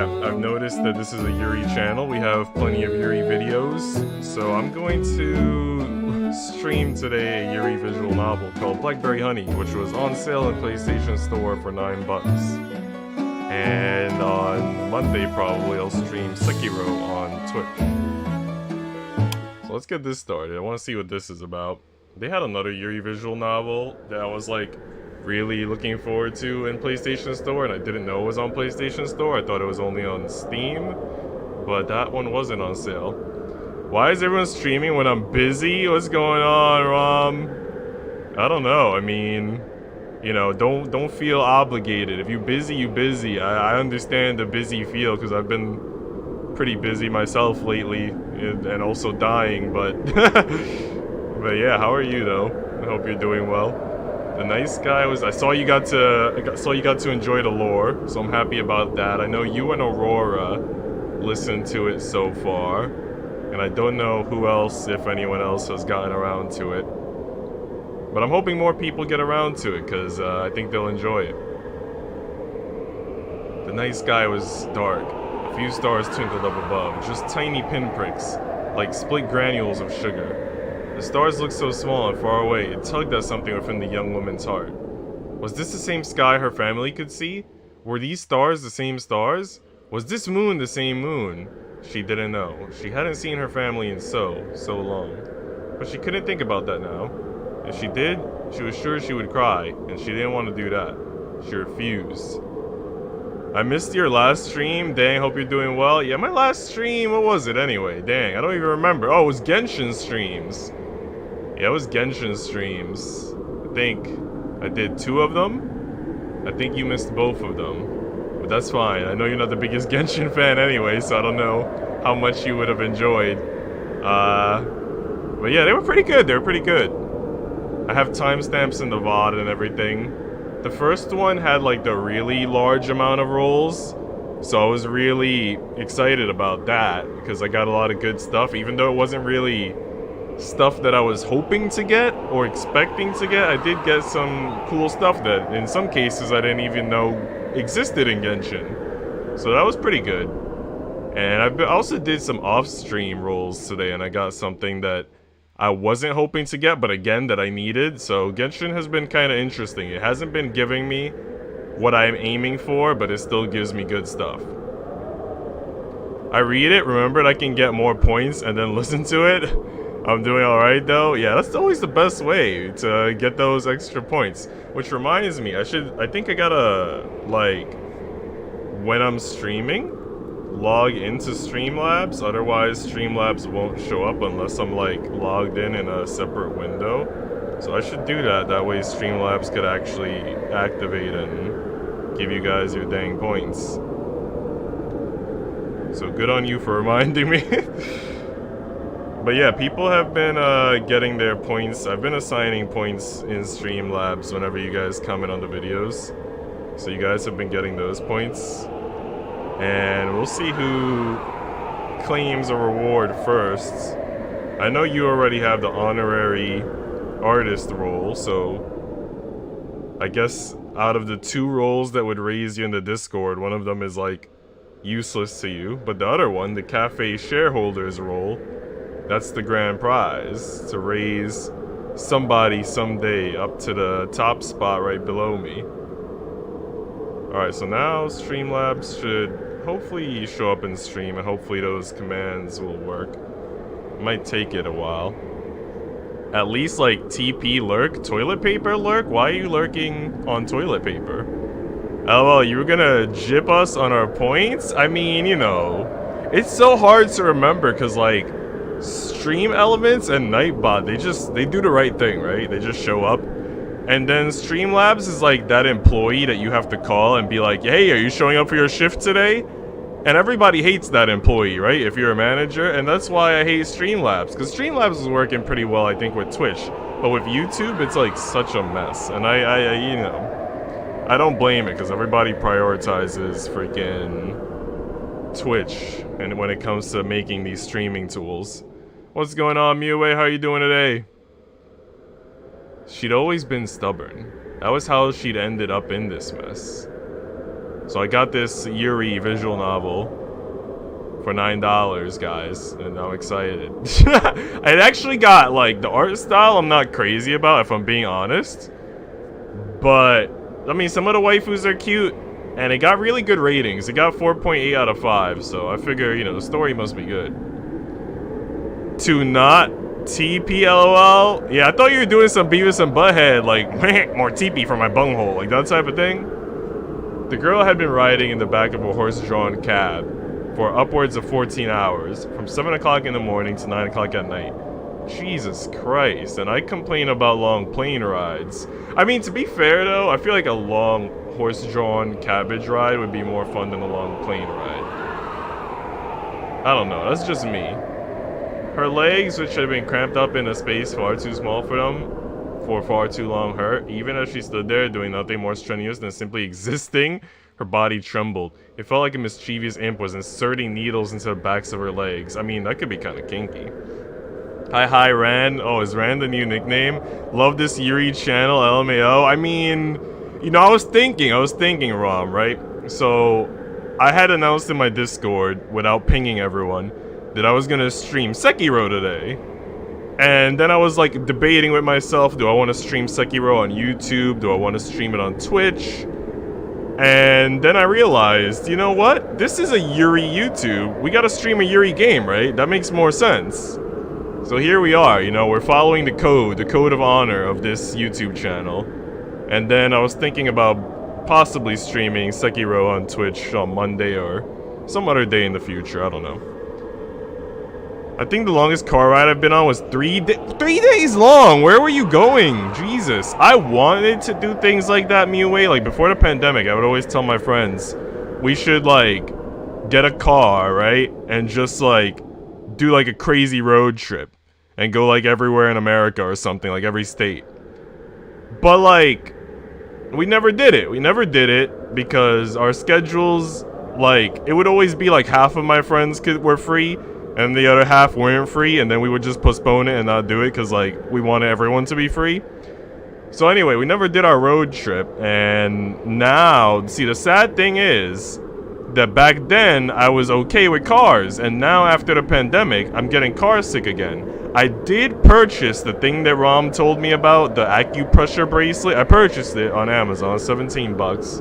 yeah, I've noticed that this is a Yuri channel. We have plenty of Yuri videos. So I'm going to stream today a Yuri visual novel called Blackberry Honey, which was on sale in PlayStation Store for $9. And on Monday probably I'll stream Sekiro on Twitch. So let's get this started. I want to see what this is about. They had another Yuri visual novel that I was like really looking forward to in PlayStation Store, and I didn't know it was on PlayStation Store. I thought it was only on Steam, but that one wasn't on sale. Why is everyone streaming when I'm busy? What's going on, Rom? I don't know. I mean, you know, don't feel obligated. If you're busy, you're busy. I understand the busy feel because I've been pretty busy myself lately, and also dying. But but yeah, how are you though? I hope you're doing well. The nice guy was. I saw you got to enjoy the lore, so I'm happy about that. I know you and Aurora listened to it so far, and I don't know who else, if anyone else, has gotten around to it. But I'm hoping more people get around to it, because I think they'll enjoy it. The night sky was dark. A few stars twinkled up above, just tiny pinpricks, like split granules of sugar. The stars looked so small and far away, it tugged at something within the young woman's heart. Was this the same sky her family could see? Were these stars the same stars? Was this moon the same moon? She didn't know. She hadn't seen her family in so long. But she couldn't think about that now. If she did, she was sure she would cry, and she didn't want to do that. She refused. I missed your last stream. Dang, hope you're doing well. Yeah, my last stream, what was it anyway? Dang, I don't even remember. Oh, it was Genshin streams. Yeah, it was Genshin streams. I think I did 2 of them. I think you missed both of them. But that's fine. I know you're not the biggest Genshin fan anyway, so I don't know how much you would have enjoyed. But yeah, they were pretty good. They were pretty good. I have timestamps in the VOD and everything. The first one had like the really large amount of rolls, so I was really excited about that because I got a lot of good stuff, even though it wasn't really stuff that I was hoping to get or expecting to get. I did get some cool stuff that in some cases I didn't even know existed in Genshin, so that was pretty good. And I also did some off-stream rolls today, and I got something that I wasn't hoping to get, but again, that I needed. So Genshin has been kind of interesting. It hasn't been giving me what I'm aiming for, but it still gives me good stuff. I read it, remembered I can get more points, and then listen to it. I'm doing alright though. Yeah, that's always the best way to get those extra points. Which reminds me, I think I gotta, like, when I'm streaming, log into Streamlabs, otherwise Streamlabs won't show up unless I'm like logged in a separate window. So I should do that, that way Streamlabs could actually activate and give you guys your dang points. So good on you for reminding me. But yeah, people have been getting their points. I've been assigning points in Streamlabs whenever you guys comment on the videos. So you guys have been getting those points. And we'll see who claims a reward first. I know you already have the honorary artist role, so I guess out of the 2 roles that would raise you in the Discord, one of them is like useless to you, but the other one, the cafe shareholders role, that's the grand prize, to raise somebody someday up to the top spot right below me. Alright, so now Streamlabs should hopefully show up in stream, and hopefully those commands will work. It might take it a while. At least like TP lurk, toilet paper lurk? Why are you lurking on toilet paper? LOL, you were gonna jip us on our points? I mean, you know, it's so hard to remember because like Stream Elements and Nightbot, they do the right thing, right? They just show up. And then Streamlabs is like that employee that you have to call and be like, hey, are you showing up for your shift today? And everybody hates that employee, right? If you're a manager. And that's why I hate Streamlabs. Because Streamlabs is working pretty well, I think, with Twitch. But with YouTube, it's like such a mess. And I you know, I don't blame it because everybody prioritizes freaking Twitch. And when it comes to making these streaming tools. What's going on, Mue? How are you doing today? She'd always been stubborn. That was how she'd ended up in this mess. So I got this Yuri visual novel for $9, guys, and I'm excited. It actually got, like, the art style I'm not crazy about, if I'm being honest. But, I mean, some of the waifus are cute, and it got really good ratings. It got 4.8 out of 5, so I figure, you know, the story must be good. To not TP LOL? Yeah, I thought you were doing some Beavis and Butthead, like, more TP for my bunghole, like that type of thing. The girl had been riding in the back of a horse-drawn cab for upwards of 14 hours, from 7 o'clock in the morning to 9 o'clock at night. Jesus Christ, and I complain about long plane rides. I mean, to be fair though, I feel like a long horse-drawn cabbage ride would be more fun than a long plane ride. I don't know, that's just me. Her legs, which had been cramped up in a space far too small for them, for far too long, hurt. Even as she stood there doing nothing more strenuous than simply existing, her body trembled. It felt like a mischievous imp was inserting needles into the backs of her legs. I mean, that could be kind of kinky. Hi, Ran. Oh, is Ran the new nickname? Love this Yuri channel, LMAO. I mean, you know, I was thinking, Rom, right? So, I had announced in my Discord, without pinging everyone, that I was gonna stream Sekiro today. And then I was, like, debating with myself, do I want to stream Sekiro on YouTube? Do I want to stream it on Twitch? And then I realized, you know what? This is a Yuri YouTube. We gotta stream a Yuri game, right? That makes more sense. So here we are, you know, we're following the code of honor of this YouTube channel. And then I was thinking about possibly streaming Sekiro on Twitch on Monday or some other day in the future, I don't know. I think the longest car ride I've been on was 3 days long. Where were you going? Jesus. I wanted to do things like that, Miue. Like, before the pandemic, I would always tell my friends, we should, like, get a car, right? And just, like, do, like, a crazy road trip. And go, like, everywhere in America or something, like, every state. But, like, we never did it. We never did it because our schedules, like, it would always be, like, half of my friends were free. And the other half weren't free, and then we would just postpone it and not do it because, like, we wanted everyone to be free. So anyway, we never did our road trip, and now, see, the sad thing is that back then, I was okay with cars, and now after the pandemic, I'm getting car sick again. I did purchase the thing that Rom told me about, the acupressure bracelet. I purchased it on Amazon, 17 bucks.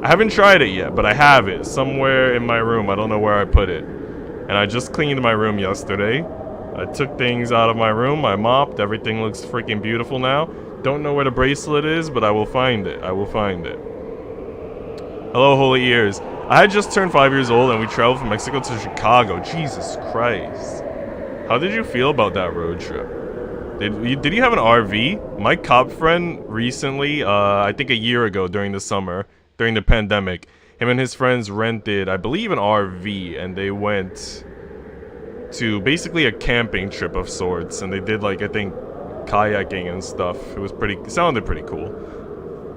I haven't tried it yet, but I have it somewhere in my room. I don't know where I put it. And I just cleaned my room yesterday. I took things out of my room, I mopped, everything looks freaking beautiful now. Don't know where the bracelet is, but I will find it. I will find it. Hello, Holy Ears. I had just turned 5 years old and we traveled from Mexico to Chicago. Jesus Christ. How did you feel about that road trip? Did you have an RV? My cop friend recently, I think a year ago during the summer, during the pandemic, him and his friends rented, I believe, an RV, and they went to basically a camping trip of sorts, and they did, like, I think, kayaking and stuff. It sounded pretty cool.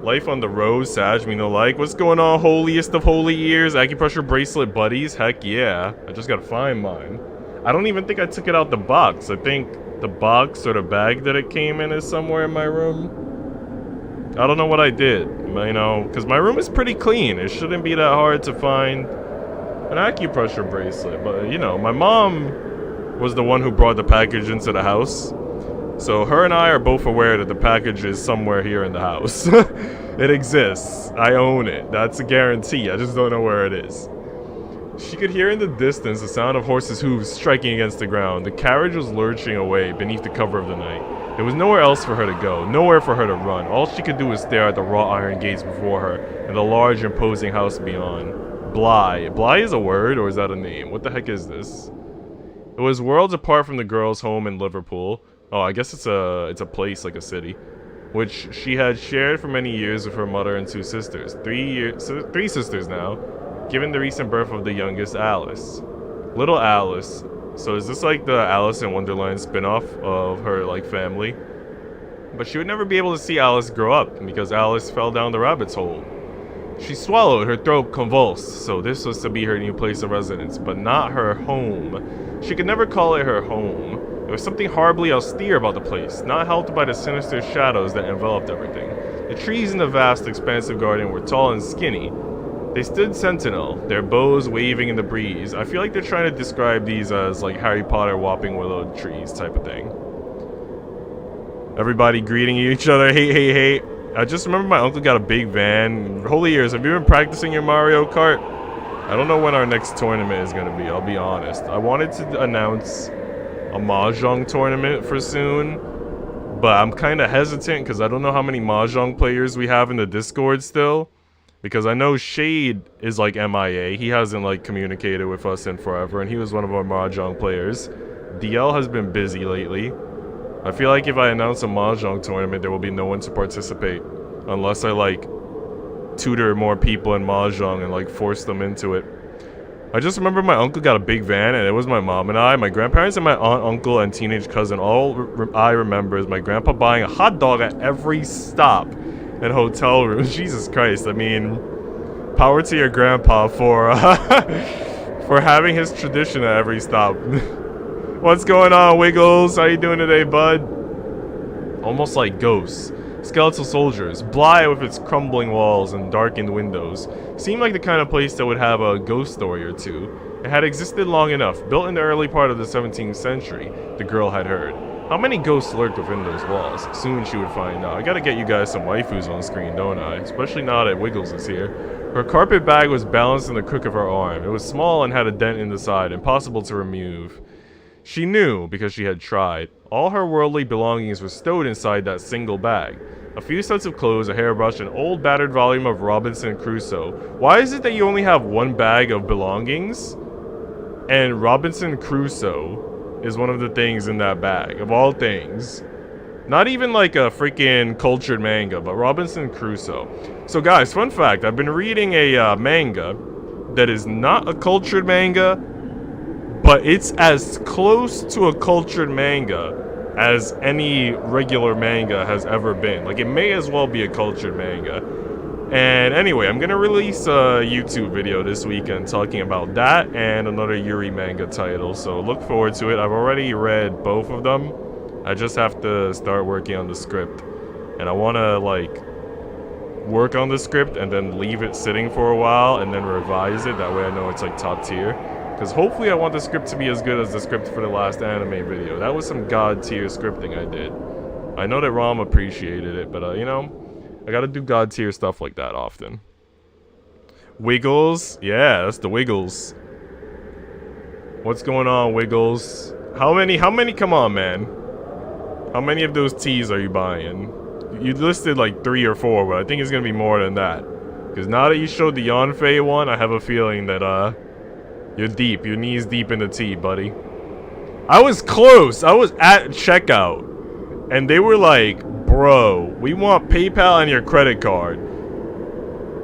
Life on the road, Sag, me no like. What's going on, holiest of holy ears? Acupressure bracelet buddies? Heck yeah. I just gotta find mine. I don't even think I took it out the box. I think the box or the bag that it came in is somewhere in my room. I don't know what I did, you know, because my room is pretty clean. It shouldn't be that hard to find an acupressure bracelet. But, you know, my mom was the one who brought the package into the house. So her and I are both aware that the package is somewhere here in the house. It exists. I own it. That's a guarantee. I just don't know where it is. She could hear in the distance the sound of horses' hooves striking against the ground. The carriage was lurching away beneath the cover of the night. There was nowhere else for her to go, nowhere for her to run. All she could do was stare at the wrought iron gates before her and the large imposing house beyond. Bly. Bly is a word, or is that a name? What the heck is this? It was worlds apart from the girl's home in Liverpool. Oh, I guess it's a place, like a city, which she had shared for many years with her mother and 2 sisters. 3 sisters now, given the recent birth of the youngest, Alice. Little Alice. So is this like the Alice in Wonderland spin-off of her, like, family? But she would never be able to see Alice grow up because Alice fell down the rabbit's hole. She swallowed, her throat convulsed, so this was to be her new place of residence, but not her home. She could never call it her home. There was something horribly austere about the place, not helped by the sinister shadows that enveloped everything. The trees in the vast, expansive garden were tall and skinny. They stood sentinel, their bows waving in the breeze. I feel like they're trying to describe these as like Harry Potter whopping willow trees type of thing. Everybody greeting each other, hey, hey, hey. I just remember my uncle got a big van. Holy years, have you been practicing your Mario Kart? I don't know when our next tournament is going to be, I'll be honest. I wanted to announce a Mahjong tournament for soon, but I'm kind of hesitant because I don't know how many Mahjong players we have in the Discord still. Because I know Shade is like MIA, he hasn't like communicated with us in forever, and he was one of our Mahjong players. DL has been busy lately. I feel like if I announce a Mahjong tournament, there will be no one to participate. Unless I like tutor more people in Mahjong and like force them into it. I just remember my uncle got a big van, and it was my mom and I, my grandparents, and my aunt, uncle, and teenage cousin. All I remember is my grandpa buying a hot dog at every stop and hotel rooms. Jesus Christ, I mean, power to your grandpa for for having his tradition at every stop. What's going on, Wiggles? How you doing today, bud? Almost like ghosts. Skeletal soldiers, Bly with its crumbling walls and darkened windows, seemed like the kind of place that would have a ghost story or two. It had existed long enough, built in the early part of the 17th century, the girl had heard. How many ghosts lurked within those walls? Soon she would find out. I gotta get you guys some waifus on screen, don't I? Especially now that Wiggles is here. Her carpet bag was balanced in the crook of her arm. It was small and had a dent in the side, impossible to remove. She knew, because she had tried. All her worldly belongings were stowed inside that single bag. A few sets of clothes, a hairbrush, an old battered volume of Robinson Crusoe. Why is it that you only have one bag of belongings? And Robinson Crusoe is one of the things in that bag, of all things. Not even like a freaking cultured manga, but Robinson Crusoe. So guys, fun fact, I've been reading a manga that is not a cultured manga, but it's as close to a cultured manga as any regular manga has ever been. Like, it may as well be a cultured manga. And anyway, I'm gonna release a YouTube video this weekend talking about that and another Yuri manga title, so look forward to it. I've already read both of them. I just have to start working on the script. And I wanna, like, work on the script and then leave it sitting for a while and then revise it. That way I know it's, like, top tier. Because hopefully I want the script to be as good as the script for the last anime video. That was some god tier scripting I did. I know that Rom appreciated it, but you know, I gotta do god tier stuff like that often. Wiggles? Yeah, that's the Wiggles. What's going on, Wiggles? How many, come on, man. How many of those teas are you buying? You listed like 3 or 4, but I think it's gonna be more than that. Because now that you showed the Yanfei one, I have a feeling that, you're deep. Your knees deep in the tea, buddy. I was close. I was at checkout. And they were like, bro, we want PayPal and your credit card.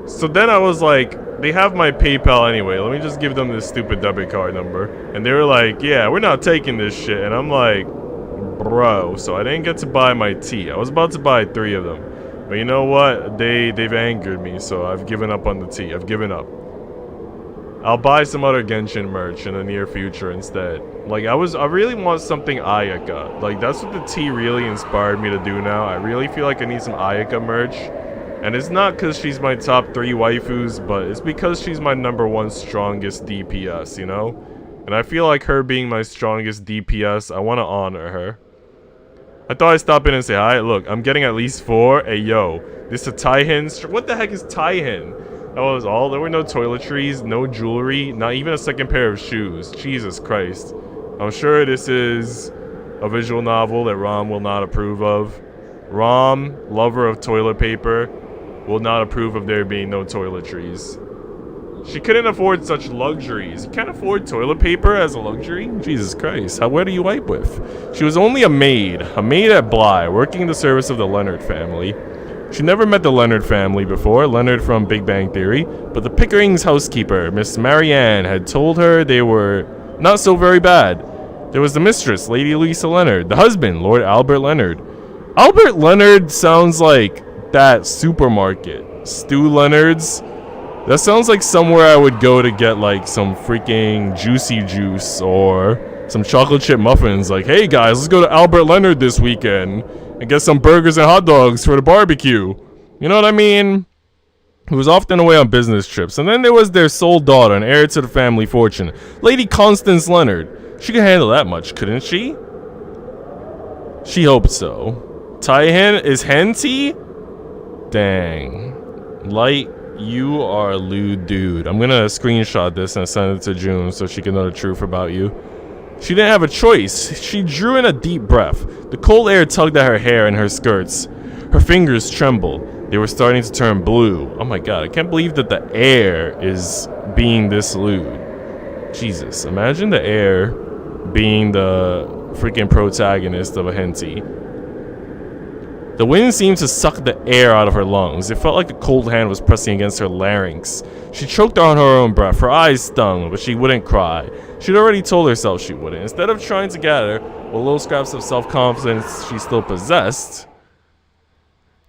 So then I was like, they have my PayPal anyway. Let me just give them this stupid debit card number. And they were like, yeah, we're not taking this shit. And I'm like, bro. So I didn't get to buy my tea. I was about to buy 3 of them. But you know what? They've angered me. So I've given up on the tea. I've given up. I'll buy some other Genshin merch in the near future instead. Like, I really want something Ayaka. Like, that's what the tea really inspired me to do now. I really feel like I need some Ayaka merch. And it's not because she's my top 3 waifus, but it's because she's my #1 strongest DPS, you know? And I feel like her being my strongest DPS, I want to honor her. I thought I'd stop in and say hi. Look, I'm getting at least 4. Hey, yo. This is a Taihin. What the heck is Taihin? That was all. There were no toiletries, no jewelry, not even a second pair of shoes. Jesus Christ. I'm sure this is a visual novel that Rom will not approve of. Rom, lover of toilet paper, will not approve of there being no toiletries. She couldn't afford such luxuries. You can't afford toilet paper as a luxury? Jesus Christ. Where do you wipe with? She was only a maid at Bly, working the service of the Leonard family. She never met the Leonard family before, Leonard from Big Bang Theory, but the Pickering's housekeeper, Miss Marianne, had told her they were not so very bad. There was the mistress, Lady Lisa Leonard, the husband, Lord Albert Leonard. Albert Leonard sounds like that supermarket. Stu Leonard's? That sounds like somewhere I would go to get like some freaking juicy juice or some chocolate chip muffins. Like, hey guys, let's go to Albert Leonard this weekend and get some burgers and hot dogs for the barbecue. You know what I mean? who was often away on business trips. And then there was their sole daughter and heir to the family fortune, Lady Constance Leonard. She could handle that much, couldn't she? She hoped so. Tai-hen is Henty? Dang. Light, you are a lewd dude. I'm gonna screenshot this and send it to June so she can know the truth about you. She didn't have a choice. She drew in a deep breath. The cold air tugged at her hair and her skirts. Her fingers trembled. They were starting to turn blue. Oh my god, I can't believe that the air is being this lewd. Jesus, imagine the air being the freaking protagonist of a henty. The wind seemed to suck the air out of her lungs. It felt like a cold hand was pressing against her larynx. She choked on her own breath. Her eyes stung, but she wouldn't cry. She'd already told herself she wouldn't. Instead of trying to gather what little scraps of self-confidence she still possessed,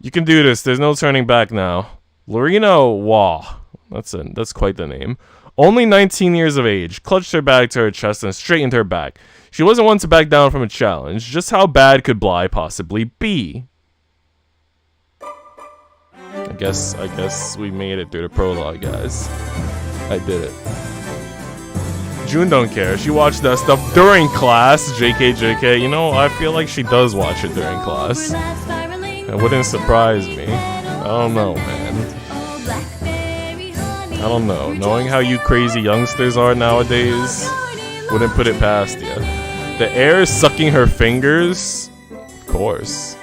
you can do this. There's no turning back now. Lorena Wah. That's quite the name. Only 19 years of age, clutched her bag to her chest and straightened her back. She wasn't one to back down from a challenge. Just how bad could Bly possibly be? I guess we made it through the prologue, guys. I did it. June don't care. She watched that stuff during class. JK. You know, I feel like she does watch it during class. It wouldn't surprise me. I don't know, man. I don't know. Knowing how you crazy youngsters are nowadays, wouldn't put it past you. The air is sucking her fingers? Of course.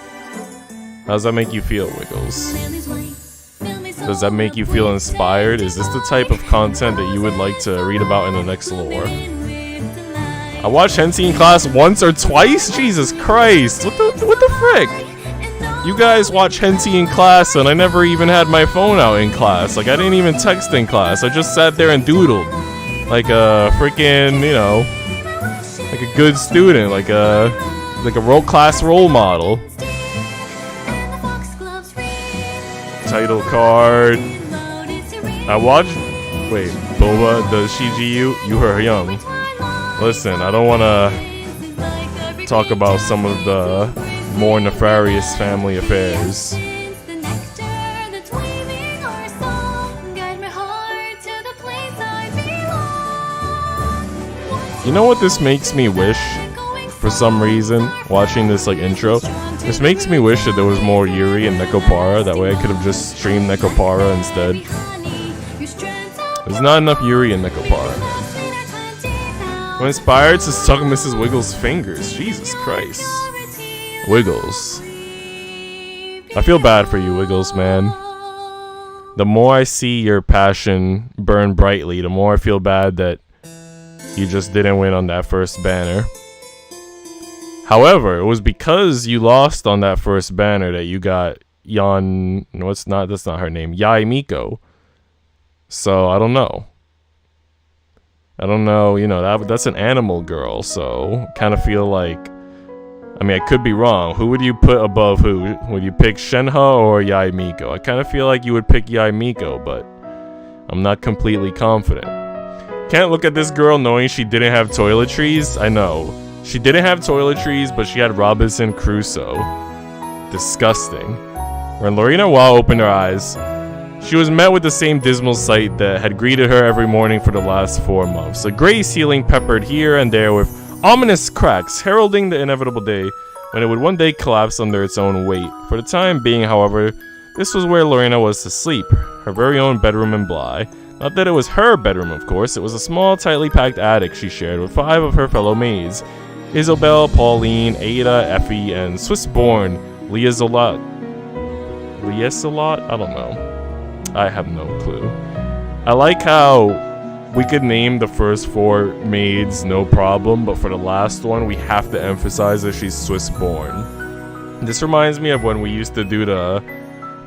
How does that make you feel, Wiggles? Does that make you feel inspired? Is this the type of content that you would like to read about in the next lore? I watched henty in class once or twice? Jesus Christ. What the frick? You guys watch henty in class and I never even had my phone out in class. Like, I didn't even text in class. I just sat there and doodled. Like a freaking, you know, like a good student. Like a class role model. Title card. I watched. Wait, Boba, does she Jiyuu? You her young. Listen, I don't want to talk about some of the more nefarious family affairs. You know what this makes me wish? For some reason, watching this like intro, this makes me wish that there was more Yuri and Nekopara. That way I could have just streamed Nekopara instead. There's not enough Yuri and Nekopara. I'm inspired to suck Mrs. Wiggles' fingers. Jesus Christ. Wiggles. I feel bad for you, Wiggles, man. The more I see your passion burn brightly, the more I feel bad that you just didn't win on that first banner. However, it was because you lost on that first banner that you got that's not her name, Yai Miko. So, I don't know. You know, that's an animal girl, so kind of feel like, I mean, I could be wrong. Who would you put above who? Would you pick Shenhe or Yai Miko? I kind of feel like you would pick Yai Miko, but I'm not completely confident. Can't look at this girl knowing she didn't have toiletries. I know. She didn't have toiletries, but she had Robinson Crusoe. Disgusting. When Lorena Wah opened her eyes, she was met with the same dismal sight that had greeted her every morning for the last 4 months. A gray ceiling peppered here and there with ominous cracks, heralding the inevitable day when it would one day collapse under its own weight. For the time being, however, this was where Lorena was to sleep, her very own bedroom in Bly. Not that it was her bedroom, of course. It was a small, tightly packed attic she shared with 5 of her fellow maids. Isabel, Pauline, Ada, Effie, and Swiss-born Lieselot? I don't know. I have no clue. I like how we could name the first 4 maids no problem, but for the last one, we have to emphasize that she's Swiss-born. This reminds me of when we used to do the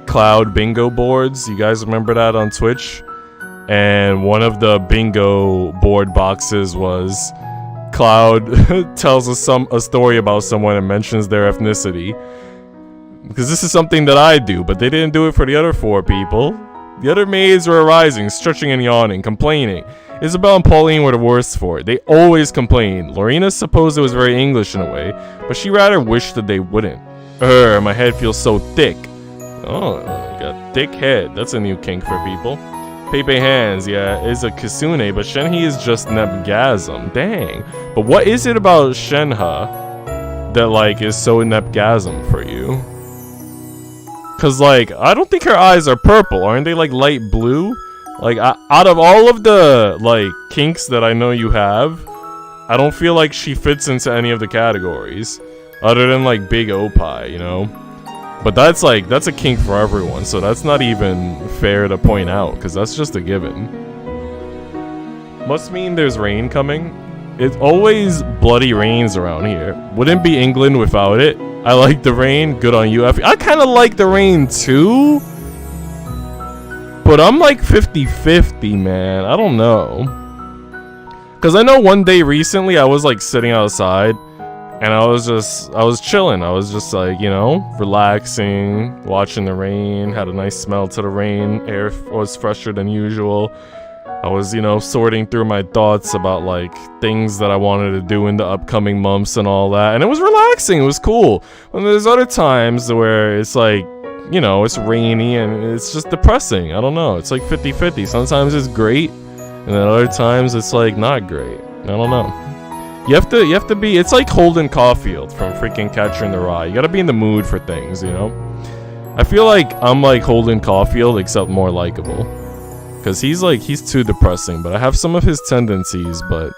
Cloud bingo boards. You guys remember that on Twitch? And one of the bingo board boxes was Cloud tells us a story about someone and mentions their ethnicity. Because this is something that I do, but they didn't do it for the other 4 people. The other maids were arising, stretching and yawning, complaining. Isabel and Pauline were the worst for it. They always complained. Lorena supposed it was very English in a way, but she rather wished that they wouldn't. My head feels so thick. Oh, I got thick head. That's a new kink for people. Pepe hands, yeah, is a Kisune, but Shenhe is just Nepgasm. Dang. But what is it about Shenhe that, like, is so Nepgasm for you? Cause, like, I don't think her eyes are purple. Aren't they, like, light blue? Like, out of all of the, like, kinks that I know you have, I don't feel like she fits into any of the categories. Other than, like, big opie, you know? But that's, like, that's a kink for everyone, so that's not even fair to point out, because that's just a given. Must mean there's rain coming. It always bloody rains around here. Wouldn't be England without it. I like the rain. Good on you, Effie. I kind of like the rain, too. But I'm like 50-50, man. I don't know. Because I know one day recently I was, like, sitting outside. And I was chilling. I was just like, you know, relaxing, watching the rain, had a nice smell to the rain, air was fresher than usual. I was, you know, sorting through my thoughts about, like, things that I wanted to do in the upcoming months and all that. And it was relaxing, it was cool. And there's other times where it's like, you know, it's rainy and it's just depressing. I don't know, it's like 50-50. Sometimes it's great, and then other times it's like not great. I don't know. You have to be, it's like Holden Caulfield from freaking Catcher in the Rye. You gotta be in the mood for things, you know? I feel like I'm like Holden Caulfield, except more likable. Because he's too depressing, but I have some of his tendencies, but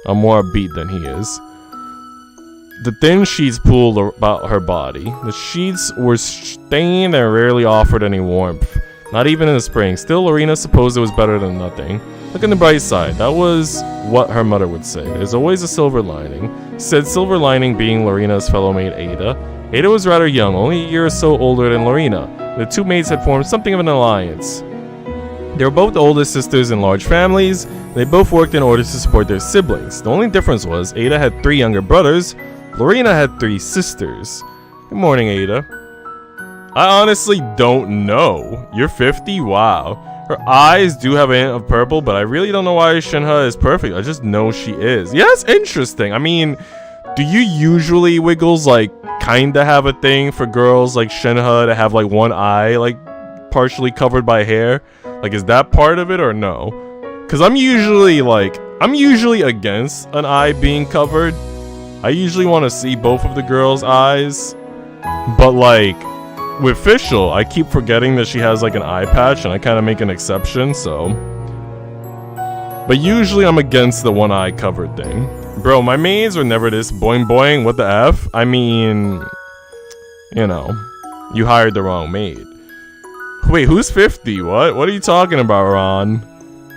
I'm more upbeat than he is. The thin sheets pulled about her body. The sheets were stained and rarely offered any warmth. Not even in the spring. Still, Lorena supposed it was better than nothing. Look on the bright side. That was what her mother would say. There's always a silver lining. Said silver lining being Lorena's fellow maid Ada. Ada was rather young, only a year or so older than Lorena. The two maids had formed something of an alliance. They were both the oldest sisters in large families. They both worked in order to support their siblings. The only difference was Ada had 3 younger brothers. Lorena had 3 sisters. Good morning, Ada. I honestly don't know. You're 50? Wow. Her eyes do have a hint of purple, but I really don't know why Shenhe is perfect. I just know she is. Yeah, it's interesting. I mean, do you usually, Wiggles, like, kinda have a thing for girls like Shenhe to have, like, one eye, like, partially covered by hair? Like, is that part of it or no? Because I'm usually against an eye being covered. I usually want to see both of the girls' eyes. But, like, with Fischl, I keep forgetting that she has, like, an eye patch, and I kind of make an exception, so. But usually I'm against the one eye covered thing. Bro, my maids were never this boing boing, what the F? I mean, you know, you hired the wrong maid. Wait, who's 50? What? What are you talking about, Ron?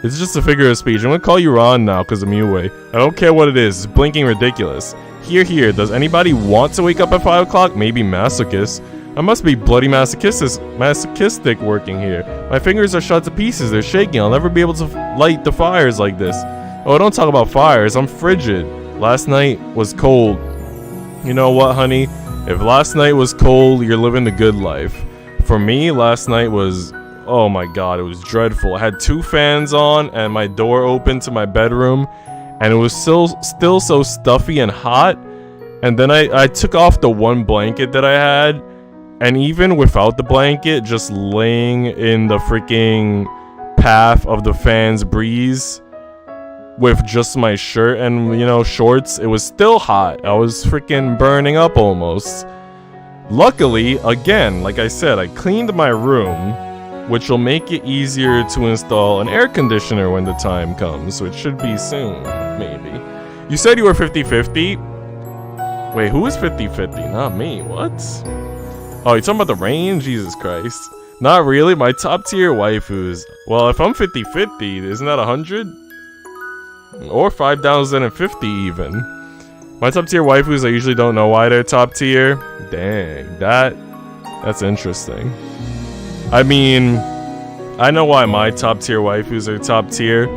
It's just a figure of speech. I'm gonna call you Ron now because of Yui. I don't care what it is. It's blinking ridiculous. Here. Does anybody want to wake up at 5 o'clock? Maybe masochists. I must be bloody masochistic working here. My fingers are shot to pieces. They're shaking. I'll never be able to light the fires like this. Oh, don't talk about fires. I'm frigid. Last night was cold. You know what, honey? If last night was cold, you're living the good life. For me, last night was, oh my god, it was dreadful. I had 2 fans on and my door open to my bedroom, and it was still so stuffy and hot. And then I took off the one blanket that I had, and even without the blanket, just laying in the freaking path of the fan's breeze with just my shirt and, you know, shorts, it was still hot. I was freaking burning up almost. Luckily, again, like I said, I cleaned my room, which will make it easier to install an air conditioner when the time comes, which should be soon, maybe. You said you were 50-50? Wait, who is 50-50? Not me, what? Oh, you're talking about the rain? Jesus Christ. Not really, my top tier waifus. Well, if I'm 50-50, isn't that 100? Or 5,050 even. My top tier waifus, I usually don't know why they're top tier. Dang, that's interesting. I mean, I know why my top tier waifus are top tier.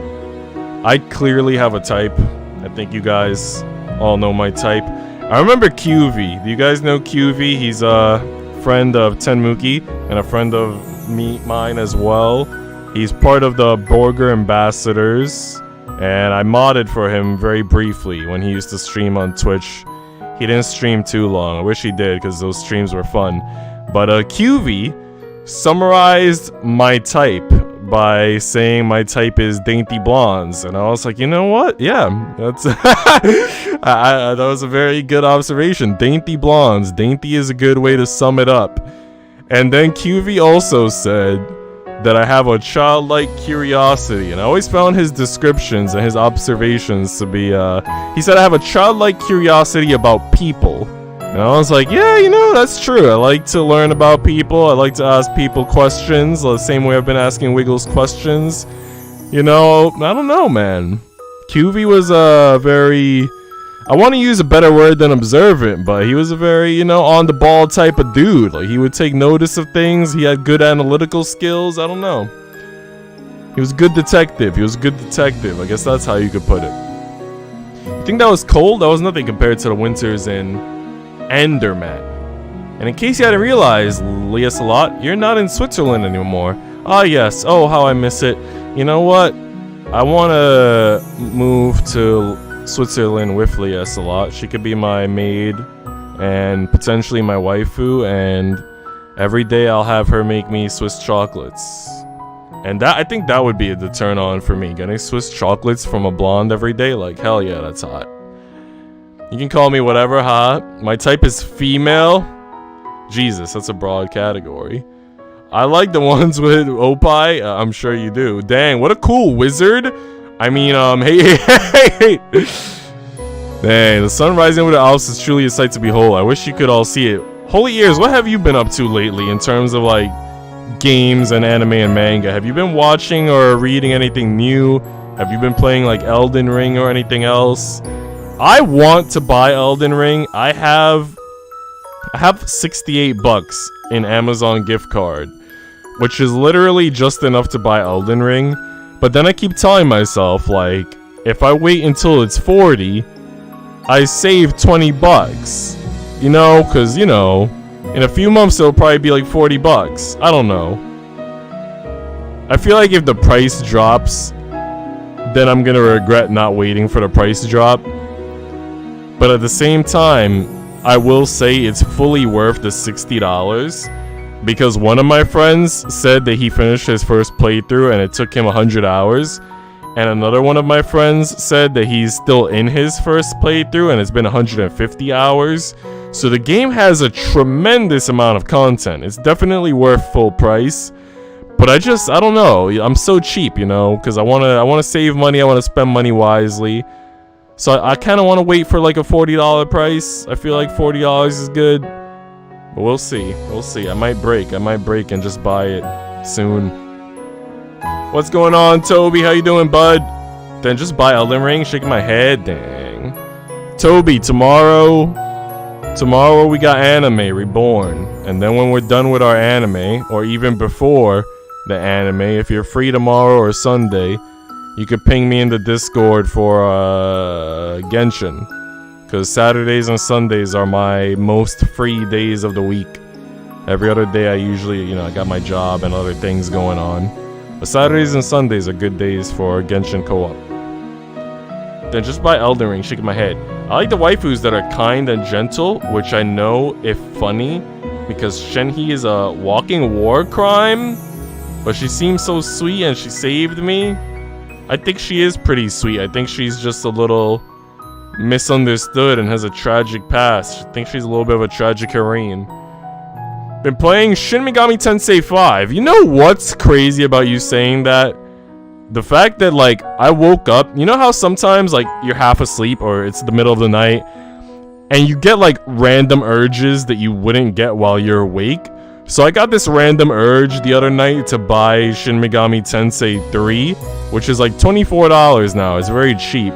I clearly have a type. I think you guys all know my type. I remember QV. Do you guys know QV? He's a friend of Tenmuki and a friend of mine as well. He's part of the Borger Ambassadors. And I modded for him very briefly when he used to stream on Twitch. He didn't stream too long. I wish he did because those streams were fun. But QV summarized my type by saying my type is dainty blondes, and I was like, you know what? Yeah, that's that was a very good observation. Dainty blondes. Dainty is a good way to sum it up. And then QV also said that I have a childlike curiosity, and I always found his descriptions and his observations to be, he said I have a childlike curiosity about people. And I was like, yeah, you know, that's true. I like to learn about people. I like to ask people questions, the same way I've been asking Wiggles questions. You know, I don't know, man. QV was a very, I want to use a better word than observant, but he was a very, you know, on the ball type of dude. Like, he would take notice of things. He had good analytical skills. I don't know. He was a good detective. He was a good detective. I guess that's how you could put it. You think that was cold? That was nothing compared to the winters in Enderman. And in case you hadn't realized, Lieselot, you're not in Switzerland anymore. Ah, yes. Oh, how I miss it. You know what? I want to move to Switzerland with Lieselot. She could be my maid and potentially my waifu, and every day I'll have her make me Swiss chocolates. And that, I think that would be the turn on for me. Getting Swiss chocolates from a blonde every day, like, hell yeah, that's hot. You can call me whatever, huh? My type is female. Jesus, that's a broad category. I like the ones with Opie. I'm sure you do. Dang, what a cool wizard. I mean, hey. Dang, the sun rising over the Alps is truly a sight to behold. I wish you could all see it. Holy ears, what have you been up to lately in terms of, like, games and anime and manga? Have you been watching or reading anything new? Have you been playing, like, Elden Ring or anything else? I want to buy Elden Ring. I have 68 bucks in Amazon gift card, which is literally just enough to buy Elden Ring. But then I keep telling myself, like, if I wait until it's 40, I save 20 bucks. You know, cause, you know, in a few months it'll probably be like 40 bucks. I don't know. I feel like if the price drops, then I'm gonna regret not waiting for the price to drop. But at the same time, I will say it's fully worth the $60. Because one of my friends said that he finished his first playthrough and it took him 100 hours. And another one of my friends said that he's still in his first playthrough and it's been 150 hours. So the game has a tremendous amount of content. It's definitely worth full price. But I don't know. I'm so cheap, you know, because I wanna save money. I want to spend money wisely. So I kind of want to wait for like a $40 price. I feel like $40 is good. But we'll see. We'll see. I might break and just buy it soon. What's going on, Toby? How you doing, bud? Then just buy Elden Ring. Shaking my head. Dang. Toby, tomorrow we got Anime Reborn. And then when we're done with our anime, or even before the anime, if you're free tomorrow or Sunday, you could ping me in the Discord for Genshin. Because Saturdays and Sundays are my most free days of the week. Every other day I usually, you know, I got my job and other things going on. But Saturdays and Sundays are good days for Genshin co-op. Then just buy Elden Ring, shaking my head. I like the waifus that are kind and gentle, which I know if funny, because Shenhe is a walking war crime. But she seems so sweet and she saved me. I think she is pretty sweet. I think she's just a little misunderstood and has a tragic past. I think she's a little bit of a tragic heroine. Been playing Shin Megami Tensei 5. You know what's crazy about you saying that? The fact that, like, I woke up. You know how sometimes, like, you're half asleep or it's the middle of the night and you get, like, random urges that you wouldn't get while you're awake? So I got this random urge the other night to buy Shin Megami Tensei 3, which is like $24 now. It's very cheap.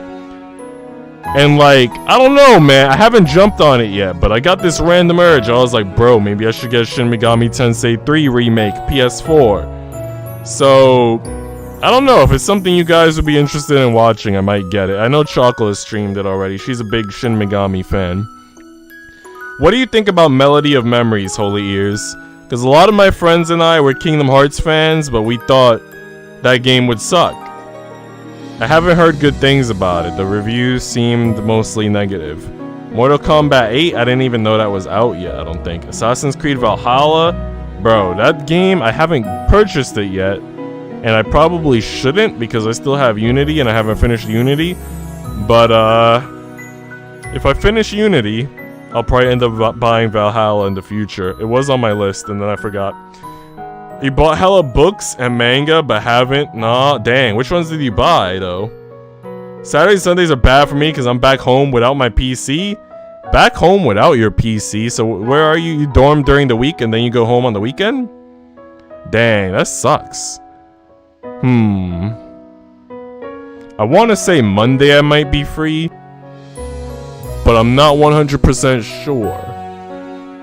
And like, I don't know, man. I haven't jumped on it yet, but I got this random urge. I was like, bro, maybe I should get Shin Megami Tensei 3 remake, PS4. So, I don't know. If it's something you guys would be interested in watching, I might get it. I know Chocolate streamed it already. She's a big Shin Megami fan. What do you think about Melody of Memories, Holy Ears? Because a lot of my friends and I were Kingdom Hearts fans, but we thought that game would suck. I haven't heard good things about it. The reviews seemed mostly negative. Mortal Kombat 8, I didn't even know that was out yet, I don't think. Assassin's Creed Valhalla, Bro, that game, I haven't purchased it yet. And I probably shouldn't because I still have Unity and I haven't finished Unity. But, if I finish Unity, I'll probably end up buying Valhalla in the future. It was on my list and then I forgot. You bought hella books and manga but haven't? Nah, dang. Which ones did you buy, though? Saturdays and Sundays are bad for me because I'm back home without my PC. Back home without your PC? So where are you? You dorm during the week and then you go home on the weekend? Dang, that sucks. I want to say Monday I might be free, but I'm not 100% sure.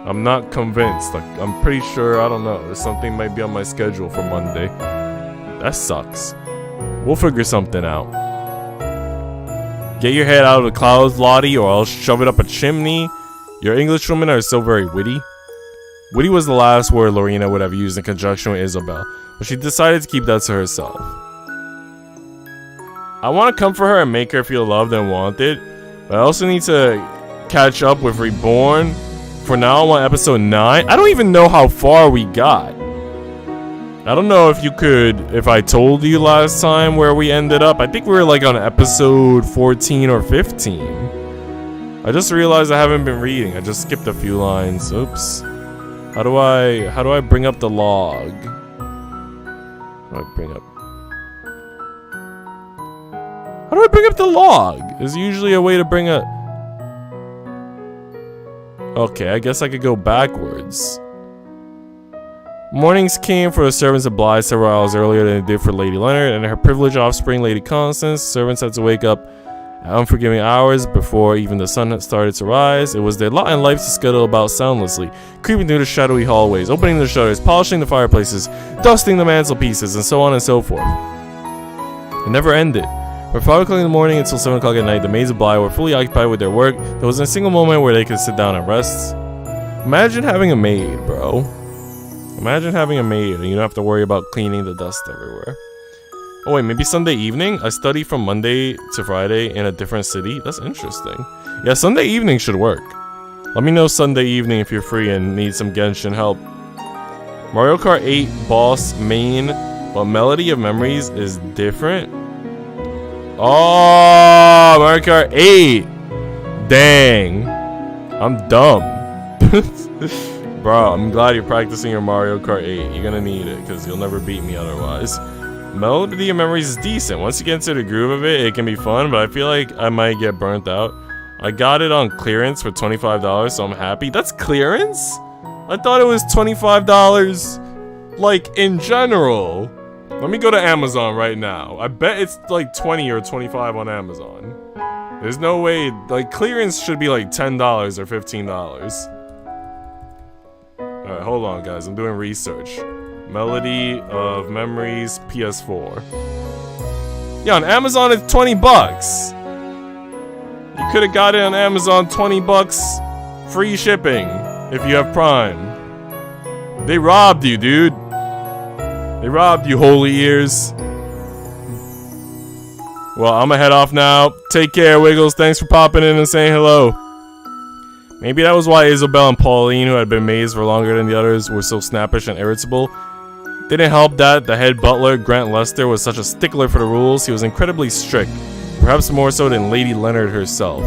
I'm not convinced. Like, I'm pretty sure, I don't know. There's something might be on my schedule for Monday. That sucks. We'll figure something out. Get your head out of the clouds, Lottie, or I'll shove it up a chimney. Your English women are so very witty. Witty was the last word Lorena would have used in conjunction with Isabel, but she decided to keep that to herself. I want to comfort her and make her feel loved and wanted, but I also need to catch up with Reborn. For now, I'm on episode 9. I don't even know how far we got. I don't know if I told you last time where we ended up. I think we were like on episode 14 or 15. I just realized I haven't been reading. I just skipped a few lines. Oops. How do I bring up the log? How do I bring up the log? There's usually a way to bring a... Okay, I guess I could go backwards. Mornings came for the servants of Blythe several hours earlier than they did for Lady Leonard and her privileged offspring, Lady Constance. Servants had to wake up at unforgiving hours before even the sun had started to rise. It was their lot in life to scuttle about soundlessly, creeping through the shadowy hallways, opening the shutters, polishing the fireplaces, dusting the mantelpieces, and so on and so forth. It never ended. From 5 o'clock in the morning until 7 o'clock at night, the maids of Blythe were fully occupied with their work. There wasn't a single moment where they could sit down and rest. Imagine having a maid, bro. Imagine having a maid and you don't have to worry about cleaning the dust everywhere. Oh wait, maybe Sunday evening? I study from Monday to Friday in a different city? That's interesting. Yeah, Sunday evening should work. Let me know Sunday evening if you're free and need some Genshin help. Mario Kart 8 boss main, but Melody of Memories is different. Oh, Mario Kart 8! Dang. I'm dumb. Bro, I'm glad you're practicing your Mario Kart 8. You're gonna need it, because you'll never beat me otherwise. Melody of Memories is decent. Once you get into the groove of it, it can be fun, but I feel like I might get burnt out. I got it on clearance for $25, so I'm happy. That's clearance? I thought it was $25, like, in general. Let me go to Amazon right now. I bet it's like 20 or 25 on Amazon. There's no way, like, clearance should be like $10 or $15. Alright, hold on, guys. I'm doing research. Melody of Memories PS4. Yeah, on Amazon it's 20 bucks. You could have got it on Amazon, 20 bucks, free shipping if you have Prime. They robbed you, dude. They robbed you, holy ears. Well, I'm gonna head off now. Take care, Wiggles. Thanks for popping in and saying hello. Maybe that was why Isabel and Pauline, who had been maids for longer than the others, were so snappish and irritable. Didn't help that the head butler, Grant Lester, was such a stickler for the rules. He was incredibly strict, perhaps more so than Lady Leonard herself.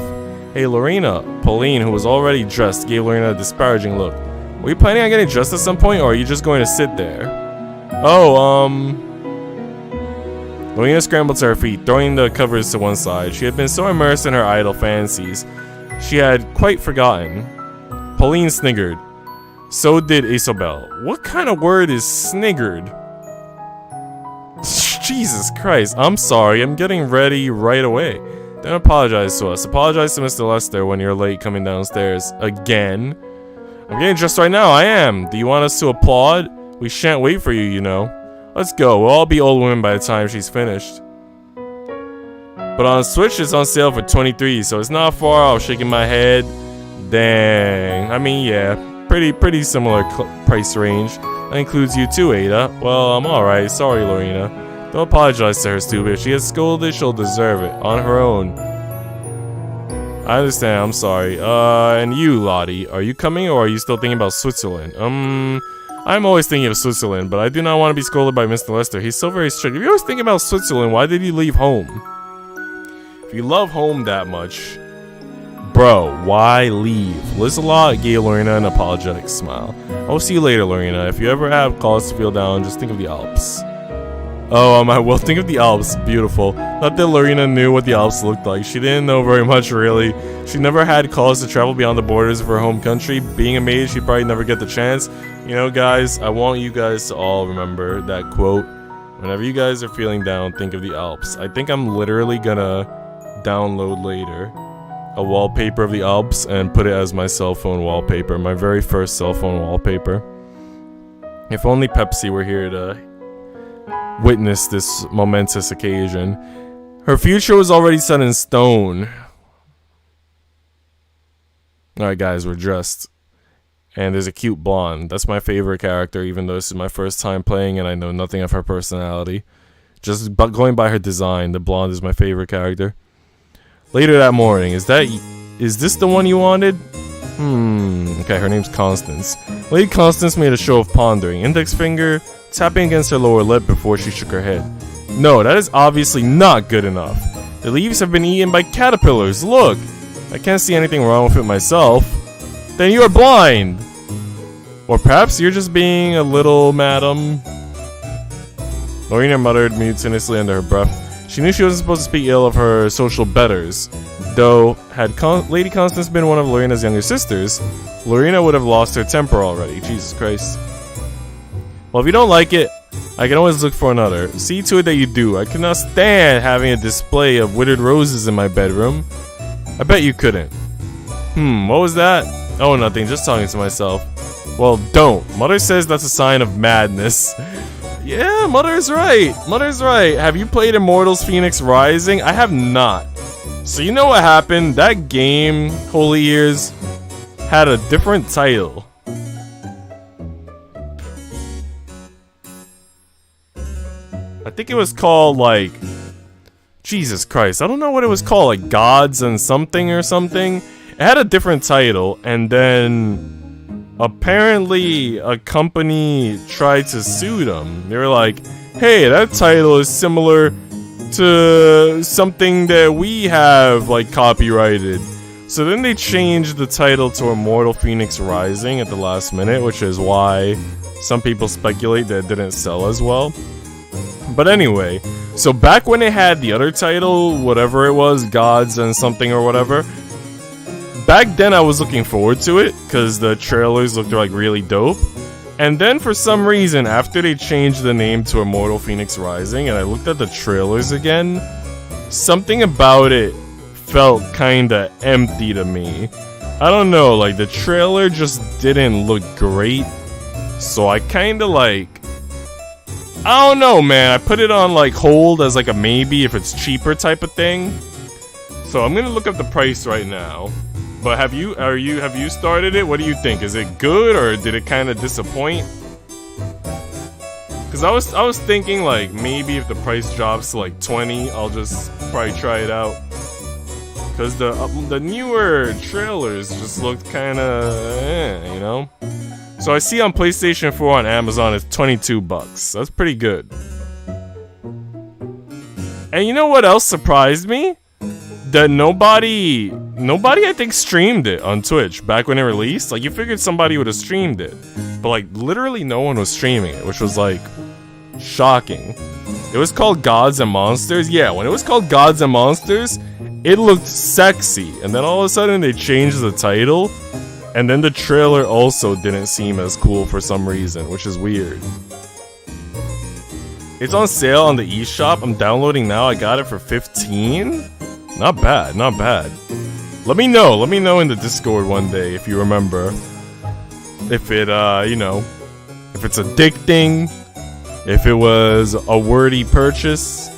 Hey, Lorena. Pauline, who was already dressed, gave Lorena a disparaging look. Were you planning on getting dressed at some point, or are you just going to sit there? Oh, Lorena scrambled to her feet, throwing the covers to one side. She had been so immersed in her idle fancies, she had quite forgotten. Pauline sniggered. So did Isabel. What kind of word is sniggered? Jesus Christ, I'm sorry, I'm getting ready right away. Don't apologize to us. Apologize to Mr. Lester when you're late coming downstairs. Again? I'm getting dressed right now, I am. Do you want us to applaud? We shan't wait for you, you know. Let's go, we'll all be old women by the time she's finished. But on Switch, it's on sale for $23, so it's not far off. Shaking my head. Dang. I mean, yeah, pretty similar price range. That includes you too, Ada. Well, I'm alright. Sorry, Lorena. Don't apologize to her, stupid. If she gets scolded, she'll deserve it. On her own. I understand. I'm sorry. And you, Lottie. Are you coming, or are you still thinking about Switzerland? I'm always thinking of Switzerland, but I do not want to be scolded by Mr. Lester. He's so very strict. If you always think about Switzerland, why did you leave home? If you love home that much, bro, why leave? Lizelot gave Lorena an apologetic smile. I'll see you later, Lorena. If you ever have cause to feel down, just think of the Alps. Oh, I will think of the Alps. Beautiful. Not that Lorena knew what the Alps looked like. She didn't know very much, really. She never had cause to travel beyond the borders of her home country. Being a maid, she'd probably never get the chance. You know, guys, I want you guys to all remember that quote. Whenever you guys are feeling down, think of the Alps. I think I'm literally gonna download later a wallpaper of the Alps and put it as my cell phone wallpaper. My very first cell phone wallpaper. If only Pepsi were here to witness this momentous occasion. Her future was already set in stone. Alright guys, we're dressed. And there's a cute blonde. That's my favorite character, even though this is my first time playing and I know nothing of her personality. Just going by her design, the blonde is my favorite character. Later that morning, is this the one you wanted? Okay, her name's Constance. Lady Constance made a show of pondering, index finger tapping against her lower lip before she shook her head. No, that is obviously not good enough. The leaves have been eaten by caterpillars, look! I can't see anything wrong with it myself. Then you are blind! Or perhaps you're just being a little madam. Lorena muttered mutinously under her breath. She knew she wasn't supposed to speak ill of her social betters. Though, had Lady Constance been one of Lorena's younger sisters, Lorena would have lost her temper already. Jesus Christ. Well, if you don't like it, I can always look for another. See to it that you do. I cannot stand having a display of withered roses in my bedroom. I bet you couldn't. What was that? Oh, nothing. Just talking to myself. Well, don't. Mother says that's a sign of madness. Yeah, Mother's right. Mother's right. Have you played Immortals Phoenix Rising? I have not. So you know what happened? That game, Holy Years, had a different title. I think it was called, like, Jesus Christ, I don't know what it was called, like Gods and something or something. It had a different title, and then apparently a company tried to sue them. They were like, hey, that title is similar to something that we have, like, copyrighted. So then they changed the title to Immortal Phoenix Rising at the last minute, which is why some people speculate that it didn't sell as well. But anyway, so back when it had the other title, whatever it was, Gods and something or whatever, back then I was looking forward to it, because the trailers looked like really dope. And then for some reason, after they changed the name to Immortal Phoenix Rising, and I looked at the trailers again, something about it felt kinda empty to me. I don't know, like the trailer just didn't look great, so I kinda like, I don't know, man. I put it on like hold as like a maybe if it's cheaper type of thing. So I'm gonna look up the price right now. But have you started it? What do you think? Is it good or did it kind of disappoint? Cause I was thinking like maybe if the price drops to like 20, I'll just probably try it out. Cause the newer trailers just looked kind of, you know. So I see on PlayStation 4 on Amazon it's $22. That's pretty good. And you know what else surprised me? That nobody I think streamed it on Twitch back when it released. Like you figured somebody would have streamed it. But like literally no one was streaming it, which was like shocking. It was called Gods and Monsters. Yeah, when it was called Gods and Monsters, it looked sexy. And then all of a sudden they changed the title. And then the trailer also didn't seem as cool for some reason, which is weird. It's on sale on the eShop. I'm downloading now. I got it for 15. Not bad, not bad. Let me know in the Discord one day if you remember. If it, you know, if it's addicting, if it was a worthy purchase.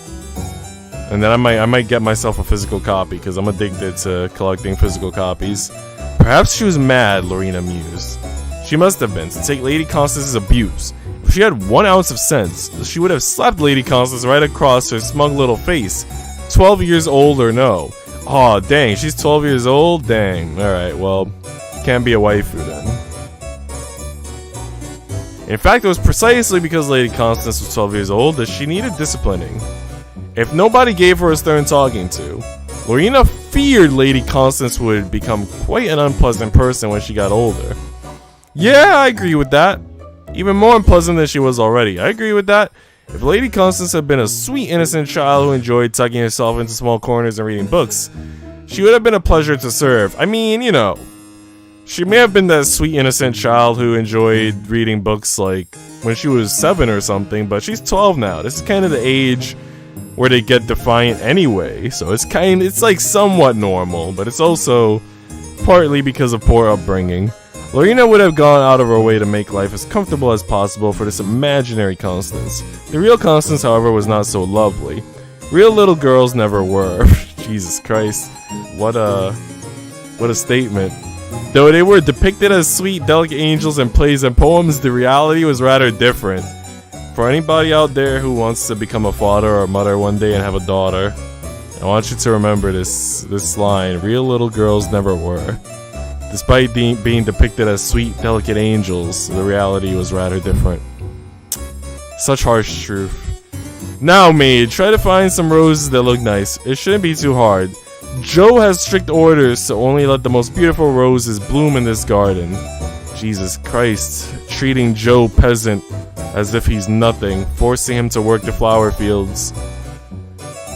And then I might get myself a physical copy because I'm addicted to collecting physical copies. Perhaps she was mad, Lorena mused. She must have been, to take Lady Constance's abuse. If she had 1 ounce of sense, she would have slapped Lady Constance right across her smug little face. 12 years old or no. Aw, dang, she's 12 years old? Dang. Alright, well, can't be a waifu then. In fact, it was precisely because Lady Constance was 12 years old that she needed disciplining. If nobody gave her a stern talking to, Lorena feared Lady Constance would become quite an unpleasant person when she got older. Yeah, I agree with that. Even more unpleasant than she was already. I agree with that. If Lady Constance had been a sweet, innocent child who enjoyed tucking herself into small corners and reading books, she would have been a pleasure to serve. I mean, you know, she may have been that sweet, innocent child who enjoyed reading books like when she was 7 or something, but she's 12 now. This is kind of the age where they get defiant anyway, so it's like somewhat normal, but it's also partly because of poor upbringing. Lorena would have gone out of her way to make life as comfortable as possible for this imaginary Constance. The real Constance, however, was not so lovely. Real little girls never were. Jesus Christ. What a statement. Though they were depicted as sweet, delicate angels in plays and poems, the reality was rather different. For anybody out there who wants to become a father or a mother one day and have a daughter, I want you to remember this line. Real little girls never were. Despite being depicted as sweet, delicate angels, the reality was rather different. Such harsh truth. Now, maid, try to find some roses that look nice. It shouldn't be too hard. Joe has strict orders to only let the most beautiful roses bloom in this garden. Jesus Christ. Treating Joe peasant as if he's nothing, forcing him to work the flower fields.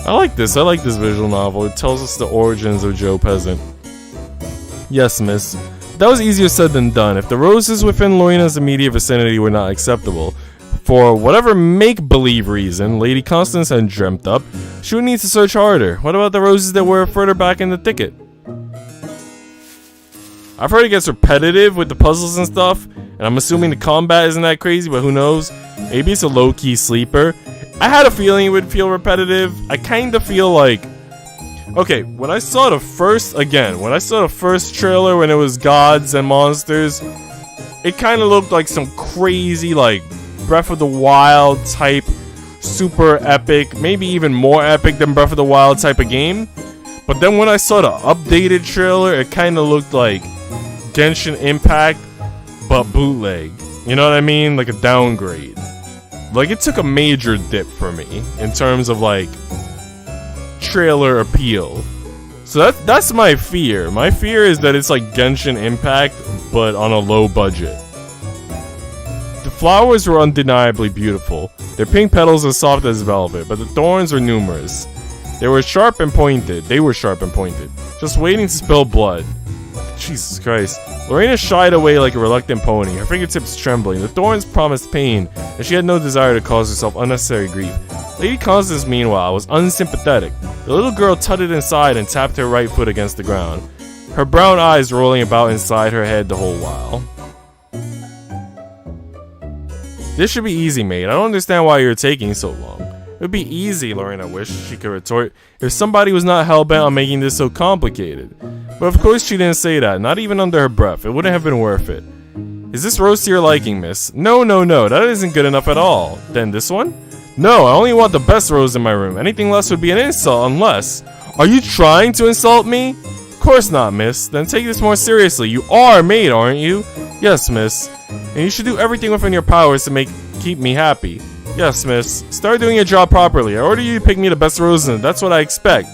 I like this visual novel. It tells us the origins of Joe Peasant. Yes, miss. That was easier said than done. If the roses within Lorena's immediate vicinity were not acceptable, for whatever make-believe reason Lady Constance had dreamt up, she would need to search harder. What about the roses that were further back in the thicket? I've heard it gets repetitive with the puzzles and stuff, and I'm assuming the combat isn't that crazy, but who knows? Maybe it's a low-key sleeper. I had a feeling it would feel repetitive. I kind of feel like... Okay, when I saw the first trailer when it was gods and monsters, it kind of looked like some crazy, like, Breath of the Wild type, super epic, maybe even more epic than Breath of the Wild type of game. But then when I saw the updated trailer, it kind of looked like Genshin Impact, but bootleg. You know what I mean? Like a downgrade. Like, it took a major dip for me in terms of, like, trailer appeal. So that's my fear. My fear is that it's like Genshin Impact, but on a low budget. The flowers were undeniably beautiful. Their pink petals as soft as velvet, but the thorns were numerous. They were sharp and pointed, just waiting to spill blood. Jesus Christ. Lorena shied away like a reluctant pony, her fingertips trembling. The thorns promised pain, and she had no desire to cause herself unnecessary grief. Lady Constance, meanwhile, was unsympathetic. The little girl tutted inside and tapped her right foot against the ground, her brown eyes rolling about inside her head the whole while. This should be easy, maid. I don't understand why you're taking so long. It would be easy, Lorena wished she could retort, if somebody was not hell-bent on making this so complicated. But of course she didn't say that, not even under her breath. It wouldn't have been worth it. Is this rose to your liking, miss? No, that isn't good enough at all. Then this one? No, I only want the best rose in my room. Anything less would be an insult unless... Are you trying to insult me? Of course not, miss. Then take this more seriously. You are a maid, aren't you? Yes, miss. And you should do everything within your powers to keep me happy. Yes, miss. Start doing your job properly. I order you to pick me the best roses, and that's what I expect.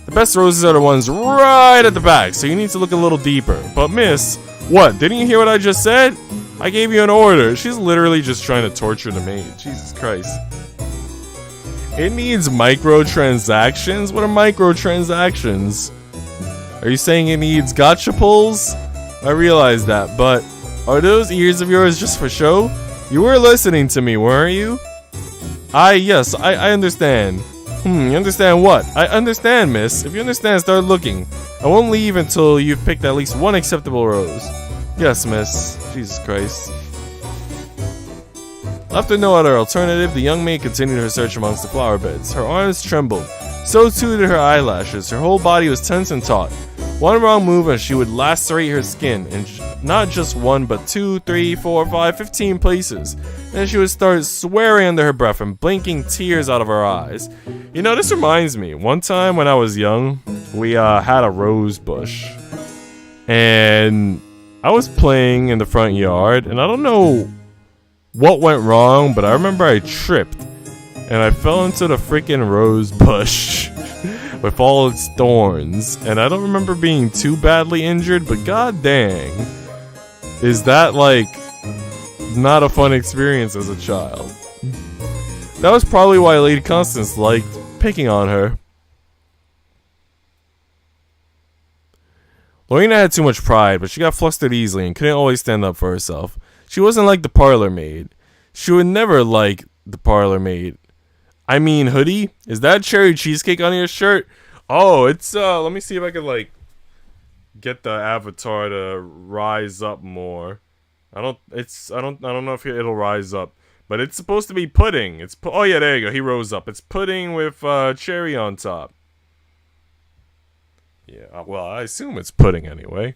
The best roses are the ones right at the back, so you need to look a little deeper. But miss, what? Didn't you hear what I just said? I gave you an order. She's literally just trying to torture the maid. Jesus Christ. It needs microtransactions? What are microtransactions? Are you saying it needs gotcha pulls? I realize that, but are those ears of yours just for show? You were listening to me, weren't you? Yes, I understand. You understand what? I understand, miss. If you understand, start looking. I won't leave until you've picked at least one acceptable rose. Yes, miss. Jesus Christ. After no other alternative, the young maid continued her search amongst the flower beds. Her arms trembled. So too did her eyelashes. Her whole body was tense and taut. One wrong move and she would lacerate her skin, in not just 1, but 2, 3, 4, 5, 15 places. Then she would start swearing under her breath and blinking tears out of her eyes. You know, this reminds me. One time when I was young, we had a rose bush. And I was playing in the front yard, and I don't know what went wrong, but I remember I tripped and I fell into the freaking rose bush with all its thorns. And I don't remember being too badly injured, but god dang, is that like not a fun experience as a child. That was probably why Lady Constance liked picking on her. Lorena had too much pride, but she got flustered easily and couldn't always stand up for herself. She wasn't like the parlor maid. She would never like the parlor maid. I mean, hoodie? Is that cherry cheesecake on your shirt? Oh, it's let me see if I can like get the avatar to rise up more. I don't know if it'll rise up, but it's supposed to be pudding. Oh yeah, there you go. He rose up. It's pudding with cherry on top. Yeah, well, I assume it's pudding anyway.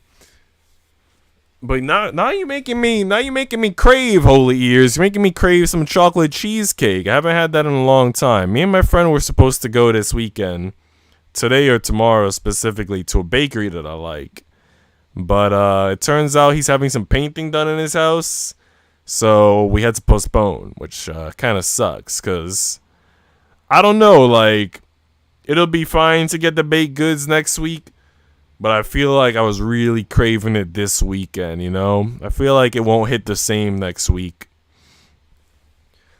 But now you're making me crave, holy ears. You're making me crave some chocolate cheesecake. I haven't had that in a long time. Me and my friend were supposed to go this weekend, today or tomorrow specifically, to a bakery that I like. But it turns out he's having some painting done in his house, so we had to postpone, which kind of sucks, because I don't know, like, it'll be fine to get the baked goods next week, but I feel like I was really craving it this weekend, you know? I feel like it won't hit the same next week.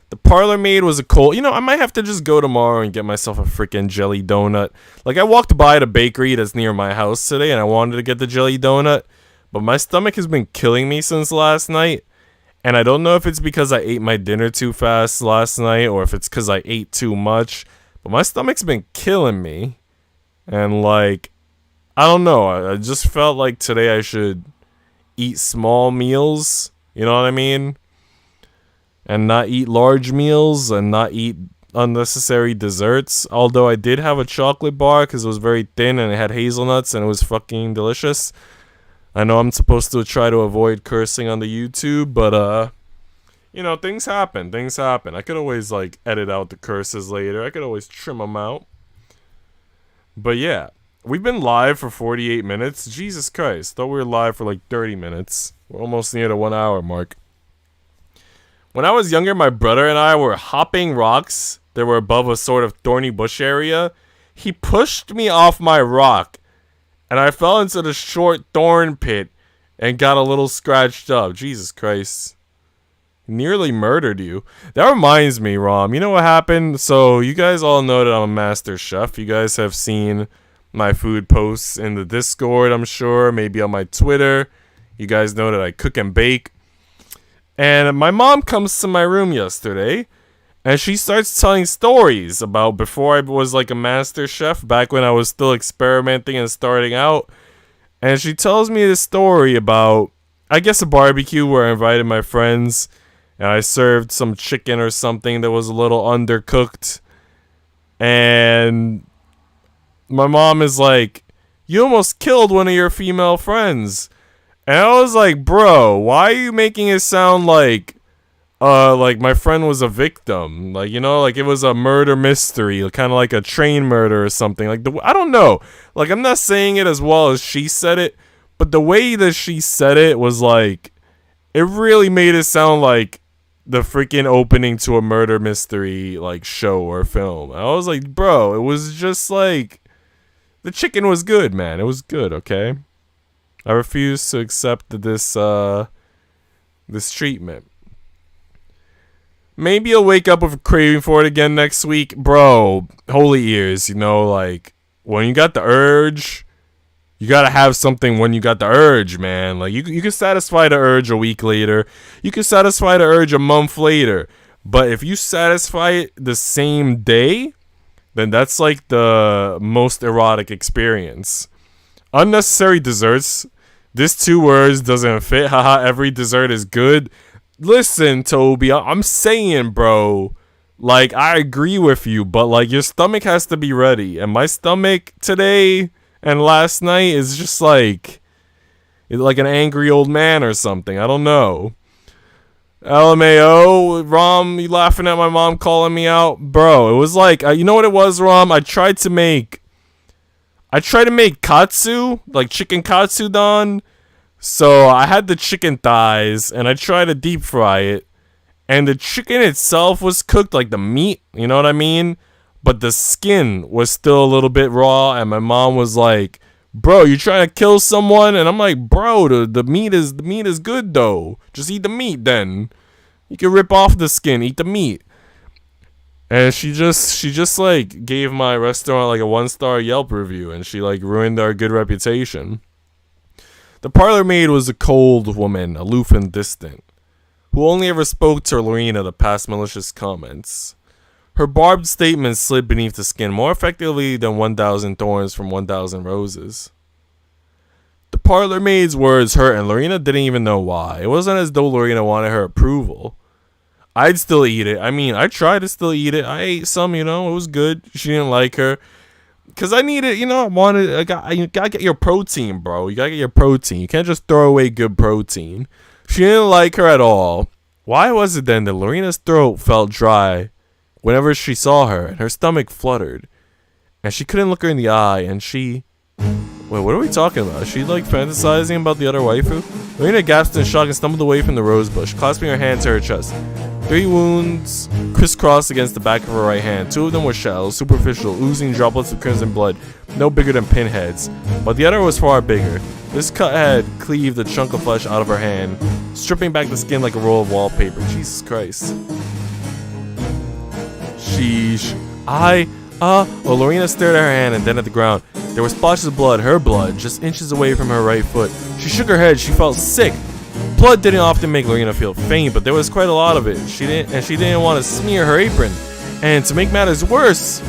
The parlor maid was a cold... You know, I might have to just go tomorrow and get myself a freaking jelly donut. Like, I walked by the bakery that's near my house today, and I wanted to get the jelly donut, but my stomach has been killing me since last night, and I don't know if it's because I ate my dinner too fast last night, or if it's because I ate too much, but my stomach's been killing me, and, like, I don't know, I just felt like today I should eat small meals, you know what I mean? And not eat large meals and not eat unnecessary desserts. Although I did have a chocolate bar because it was very thin and it had hazelnuts and it was fucking delicious. I know I'm supposed to try to avoid cursing on the YouTube, but you know, things happen. I could always like edit out the curses later. I could always trim them out. But yeah, we've been live for 48 minutes. Jesus Christ, thought we were live for like 30 minutes. We're almost near the 1 hour mark. When I was younger, my brother and I were hopping rocks that were above a sort of thorny bush area. He pushed me off my rock, and I fell into the short thorn pit and got a little scratched up. Jesus Christ. Nearly murdered you. That reminds me, Rom. You know what happened? So, you guys all know that I'm a master chef. You guys have seen my food posts in the Discord, I'm sure. Maybe on my Twitter. You guys know that I cook and bake. And my mom comes to my room yesterday, and she starts telling stories about before I was like a master chef, back when I was still experimenting and starting out. And she tells me this story about, I guess, a barbecue where I invited my friends, and I served some chicken or something that was a little undercooked. And my mom is like, "You almost killed one of your female friends." And I was like, bro, why are you making it sound like my friend was a victim? Like, you know, like it was a murder mystery, kind of like a train murder or something. Like, I don't know. Like, I'm not saying it as well as she said it, but the way that she said it was like, it really made it sound like the freaking opening to a murder mystery, like, show or film. I was like, bro, it was just like, the chicken was good, man. It was good, okay? I refuse to accept this treatment. Maybe I'll wake up with a craving for it again next week. Bro, holy ears, you know, like, when you got the urge, you gotta have something when you got the urge, man. Like, you can satisfy the urge a week later. You can satisfy the urge a month later. But if you satisfy it the same day, then that's like the most erotic experience. Unnecessary desserts. This 2 words doesn't fit. Haha, every dessert is good. Listen, Toby, I'm saying, bro. Like, I agree with you, but, like, your stomach has to be ready. And my stomach today and last night is just like an angry old man or something. I don't know. LMAO, Rom, you laughing at my mom calling me out? Bro, it was like, you know what it was, Rom? I tried to make katsu, like chicken katsu don. So I had the chicken thighs and I tried to deep fry it. And the chicken itself was cooked, like the meat, you know what I mean? But the skin was still a little bit raw, and my mom was like, bro, you trying to kill someone? And I'm like, bro, the meat is good though. Just eat the meat then. You can rip off the skin, eat the meat. And she just like gave my restaurant like a 1-star Yelp review, and she like ruined our good reputation. The parlor maid was a cold woman, aloof and distant, who only ever spoke to Lorena to pass malicious comments. Her barbed statements slid beneath the skin more effectively than 1,000 thorns from 1,000 roses. The parlor maid's words hurt, and Lorena didn't even know why. It wasn't as though Lorena wanted her approval. I'd still eat it. I mean, I tried to still eat it. I ate some, you know, it was good. She didn't like her. Because I needed, you know, you gotta get your protein, bro. You gotta get your protein. You can't just throw away good protein. She didn't like her at all. Why was it then that Lorena's throat felt dry whenever she saw her, and her stomach fluttered, and she couldn't look her in the eye, and she... Wait, what are we talking about? Is she like fantasizing about the other waifu? Lorena gasped in shock and stumbled away from the rose bush, clasping her hand to her chest. 3 wounds crisscrossed against the back of her right hand. 2 of them were shallow, superficial, oozing droplets of crimson blood, no bigger than pinheads. But the other was far bigger. This cut had cleaved a chunk of flesh out of her hand, stripping back the skin like a roll of wallpaper. Jesus Christ. Sheesh. Well, Lorena stared at her hand and then at the ground. There were splashes of blood, her blood, just inches away from her right foot. She shook her head. She felt sick. Blood didn't often make Lorena feel faint, but there was quite a lot of it. She didn't want to smear her apron. And to make matters worse,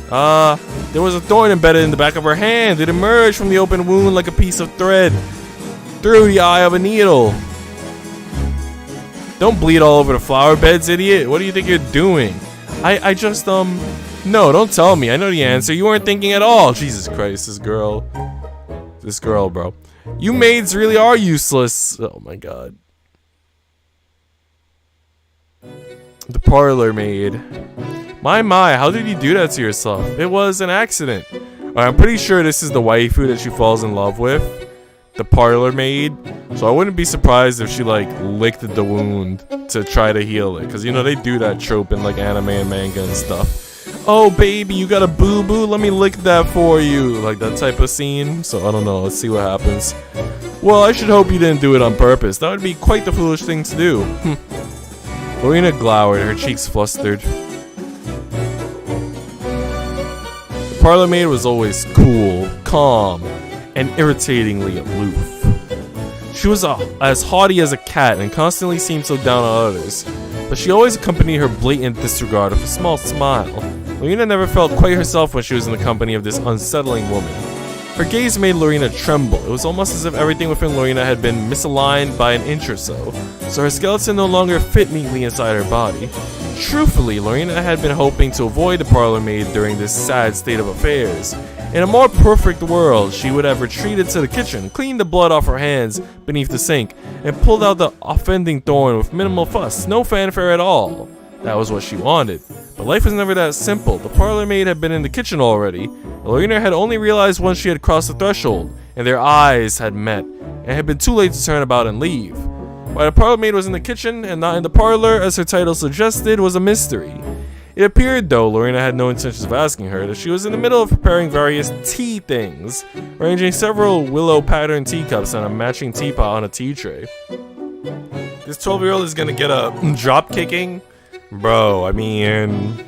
there was a thorn embedded in the back of her hand. It emerged from the open wound like a piece of thread through the eye of a needle. Don't bleed all over the flower beds, idiot. What do you think you're doing? I just, no, don't tell me. I know the answer. You weren't thinking at all. Jesus Christ, this girl, bro. You maids really are useless. Oh my god. The parlor maid. My, how did you do that to yourself? It was an accident. I'm pretty sure this is the waifu that she falls in love with. The parlor maid. So I wouldn't be surprised if she like licked the wound to try to heal it. Cause you know they do that trope in like anime and manga and stuff. Oh baby, you got a boo-boo? Let me lick that for you. Like that type of scene. So I don't know, let's see what happens. Well, I should hope you didn't do it on purpose. That would be quite the foolish thing to do. Lorena glowered, her cheeks flustered. The parlor maid was always cool, calm, and irritatingly aloof. She was as haughty as a cat and constantly seemed so down on others, but she always accompanied her blatant disregard with a small smile. Lorena never felt quite herself when she was in the company of this unsettling woman. Her gaze made Lorena tremble. It was almost as if everything within Lorena had been misaligned by an inch or so her skeleton no longer fit neatly inside her body. Truthfully, Lorena had been hoping to avoid the parlor maid during this sad state of affairs. In a more perfect world, she would have retreated to the kitchen, cleaned the blood off her hands beneath the sink, and pulled out the offending thorn with minimal fuss, no fanfare at all. That was what she wanted. But life was never that simple. The parlor maid had been in the kitchen already. Lorena had only realized once she had crossed the threshold, and their eyes had met, and it had been too late to turn about and leave. Why the parlor maid was in the kitchen and not in the parlor, as her title suggested, was a mystery. It appeared, though Lorena had no intentions of asking her, that she was in the middle of preparing various tea things, arranging several willow patterned teacups on a matching teapot on a tea tray. This 12-year-old is gonna get a drop kicking? Bro, I mean,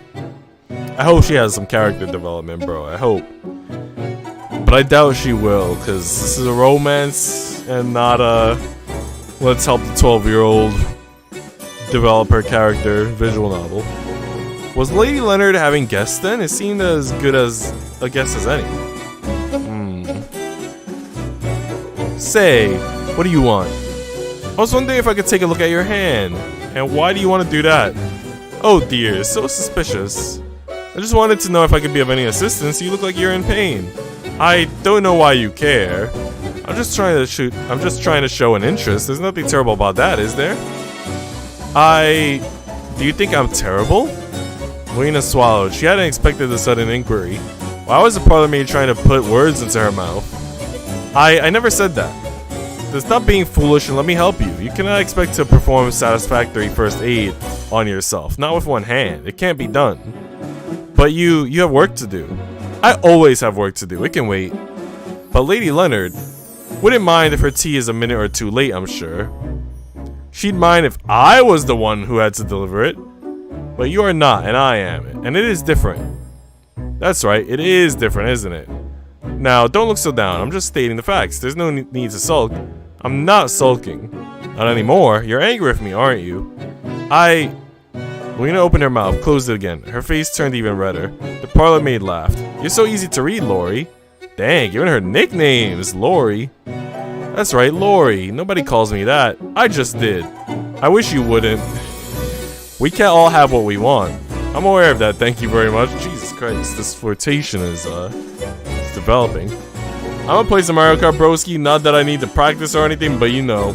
I hope she has some character development, bro. I hope. But I doubt she will, because this is a romance and not a let's help the 12-year-old develop her character visual novel. Was Lady Leonard having guests then? It seemed as good as a guest as any. Say, what do you want? I was wondering if I could take a look at your hand. And why do you want to do that? Oh dear, so suspicious. I just wanted to know if I could be of any assistance. You look like you're in pain. I don't know why you care. I'm just trying to show an interest. There's nothing terrible about that, is there? Do you think I'm terrible? Lorena swallowed. She hadn't expected the sudden inquiry. Why was the parlor maid trying to put words into her mouth? I never said that. Stop being foolish and let me help you. You cannot expect to perform satisfactory first aid on yourself. Not with one hand. It can't be done. But you have work to do. I always have work to do. It can wait. But Lady Leonard wouldn't mind if her tea is a minute or two late, I'm sure. She'd mind if I was the one who had to deliver it. But you are not, and I am. And it is different. That's right, it is different, isn't it? Now, don't look so down. I'm just stating the facts. There's no need to sulk. I'm not sulking. Not anymore. You're angry with me, aren't you? Lena opened her mouth, closed it again. Her face turned even redder. The parlor maid laughed. You're so easy to read, Lori. Dang, giving her nicknames, Lori. That's right, Lori. Nobody calls me that. I just did. I wish you wouldn't. We can't all have what we want. I'm aware of that, thank you very much. Jesus Christ, this flirtation is developing. I'm gonna play some Mario Kart broski, not that I need to practice or anything, but you know.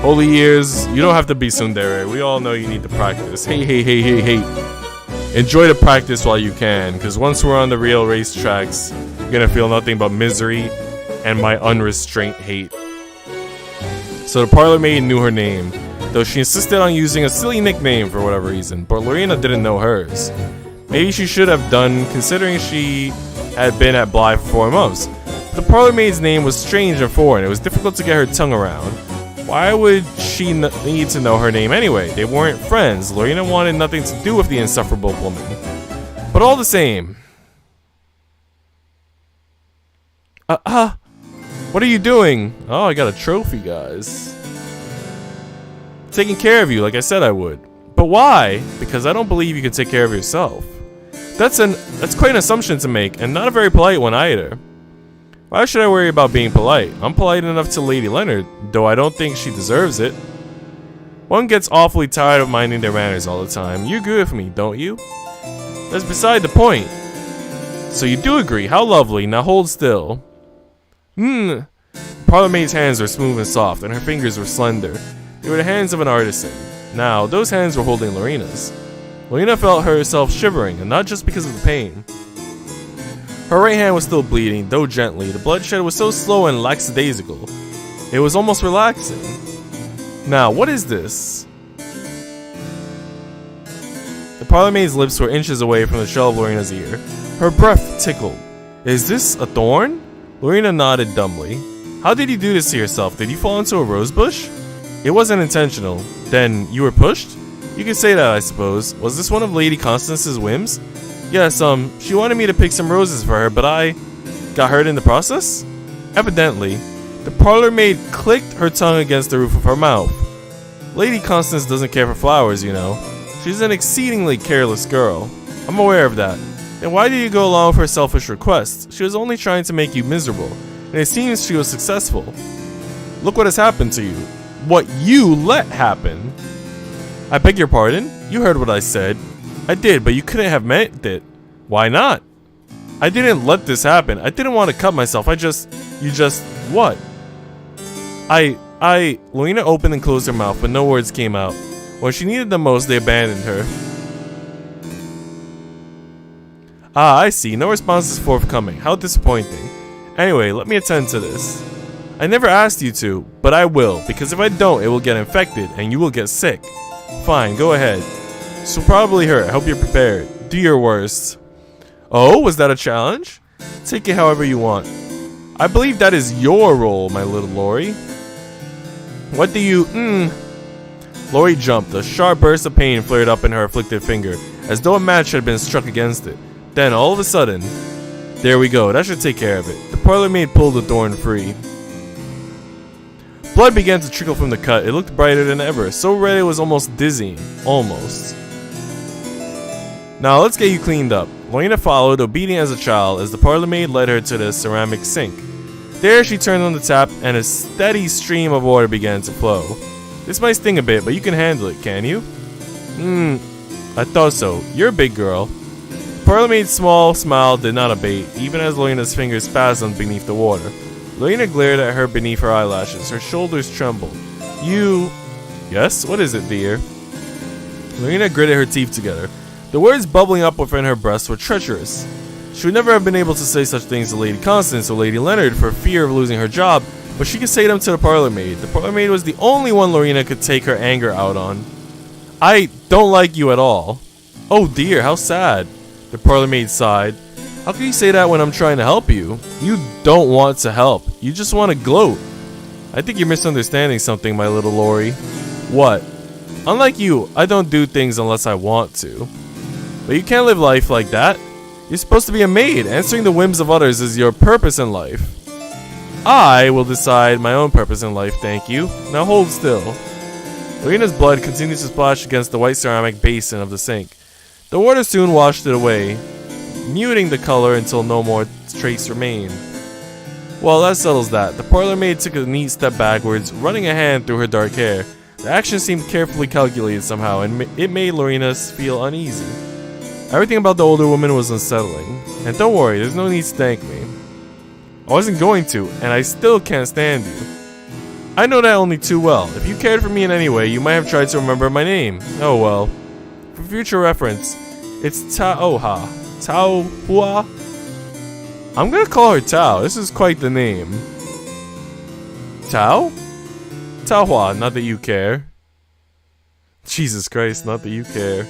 Holy years, you don't have to be tsundere. We all know you need to practice. Hey. Enjoy the practice while you can, because once we're on the real racetracks, you're gonna feel nothing but misery and my unrestrained hate. So the parlor maid knew her name, though she insisted on using a silly nickname for whatever reason, but Lorena didn't know hers. Maybe she should have done, considering she had been at Bly for 4 months. But the parlor maid's name was strange and foreign. It was difficult to get her tongue around. Why would she need to know her name anyway? They weren't friends. Lorena wanted nothing to do with the insufferable woman. But all the same. What are you doing? Oh, I got a trophy, guys. Taking care of you like I said I would. But why? Because I don't believe you can take care of yourself. That's quite an assumption to make, and not a very polite one either. Why should I worry about being polite? I'm polite enough to Lady Leonard, though I don't think she deserves it. One gets awfully tired of minding their manners all the time. You agree with me, don't you? That's beside the point. So you do agree. How lovely. Now hold still. The parlor maid's hands were smooth and soft, and her fingers were slender. They were the hands of an artisan. Now, those hands were holding Lorena's. Lorena felt herself shivering, and not just because of the pain. Her right hand was still bleeding, though gently. The bloodshed was so slow and lackadaisical. It was almost relaxing. Now, what is this? The parlor maid's lips were inches away from the shell of Lorena's ear. Her breath tickled. Is this a thorn? Lorena nodded dumbly. How did you do this to yourself? Did you fall into a rose bush? It wasn't intentional. Then, you were pushed? You could say that, I suppose. Was this one of Lady Constance's whims? Yes, she wanted me to pick some roses for her, but I got hurt in the process? Evidently. The parlor maid clicked her tongue against the roof of her mouth. Lady Constance doesn't care for flowers, you know. She's an exceedingly careless girl. I'm aware of that. Then why did you go along with her selfish request? She was only trying to make you miserable, and it seems she was successful. Look what has happened to you. What you let happen. I beg your pardon? You heard what I said. I did, but you couldn't have meant it. Why not? I didn't let this happen. I didn't want to cut myself. What? Lorena opened and closed her mouth, but no words came out. When she needed them most, they abandoned her. Ah, I see. No response is forthcoming. How disappointing. Anyway, let me attend to this. I never asked you to, but I will, because if I don't, it will get infected, and you will get sick. Fine, go ahead. So probably hurt. I hope you're prepared. Do your worst. Oh, was that a challenge? Take it however you want. I believe that is your role, my little Lori. What do you... Lori jumped. A sharp burst of pain flared up in her afflicted finger, as though a match had been struck against it. Then, all of a sudden... There we go. That should take care of it. The parlor maid pulled the thorn free. Blood began to trickle from the cut. It looked brighter than ever, so red it was almost dizzying. Almost. Now let's get you cleaned up. Lorena followed, obedient as a child, as the parlor maid led her to the ceramic sink. There she turned on the tap, and a steady stream of water began to flow. This might sting a bit, but you can handle it, can you? I thought so. You're a big girl. The parlor maid's small smile did not abate, even as Lorena's fingers spasmed beneath the water. Lorena glared at her beneath her eyelashes. Her shoulders trembled. You... Yes? What is it, dear? Lorena gritted her teeth together. The words bubbling up within her breast were treacherous. She would never have been able to say such things to Lady Constance or Lady Leonard for fear of losing her job, but she could say them to the parlor maid. The parlor maid was the only one Lorena could take her anger out on. I don't like you at all. Oh dear, how sad. The parlor maid sighed. How can you say that when I'm trying to help you? You don't want to help. You just want to gloat. I think you're misunderstanding something, my little Lori. What? Unlike you, I don't do things unless I want to. But you can't live life like that. You're supposed to be a maid. Answering the whims of others is your purpose in life. I will decide my own purpose in life, thank you. Now hold still. Lorina's blood continues to splash against the white ceramic basin of the sink. The water soon washed it away, muting the color until no more trace remained. Well, that settles that. The parlor maid took a neat step backwards, running a hand through her dark hair. The action seemed carefully calculated somehow, and it made Lorina feel uneasy. Everything about the older woman was unsettling. And don't worry, there's no need to thank me. I wasn't going to, and I still can't stand you. I know that only too well. If you cared for me in any way, you might have tried to remember my name. Oh well. For future reference, it's Taoha. Taohua? I'm gonna call her Tao. This is quite the name. Tao? Taohua, not that you care. Jesus Christ, not that you care.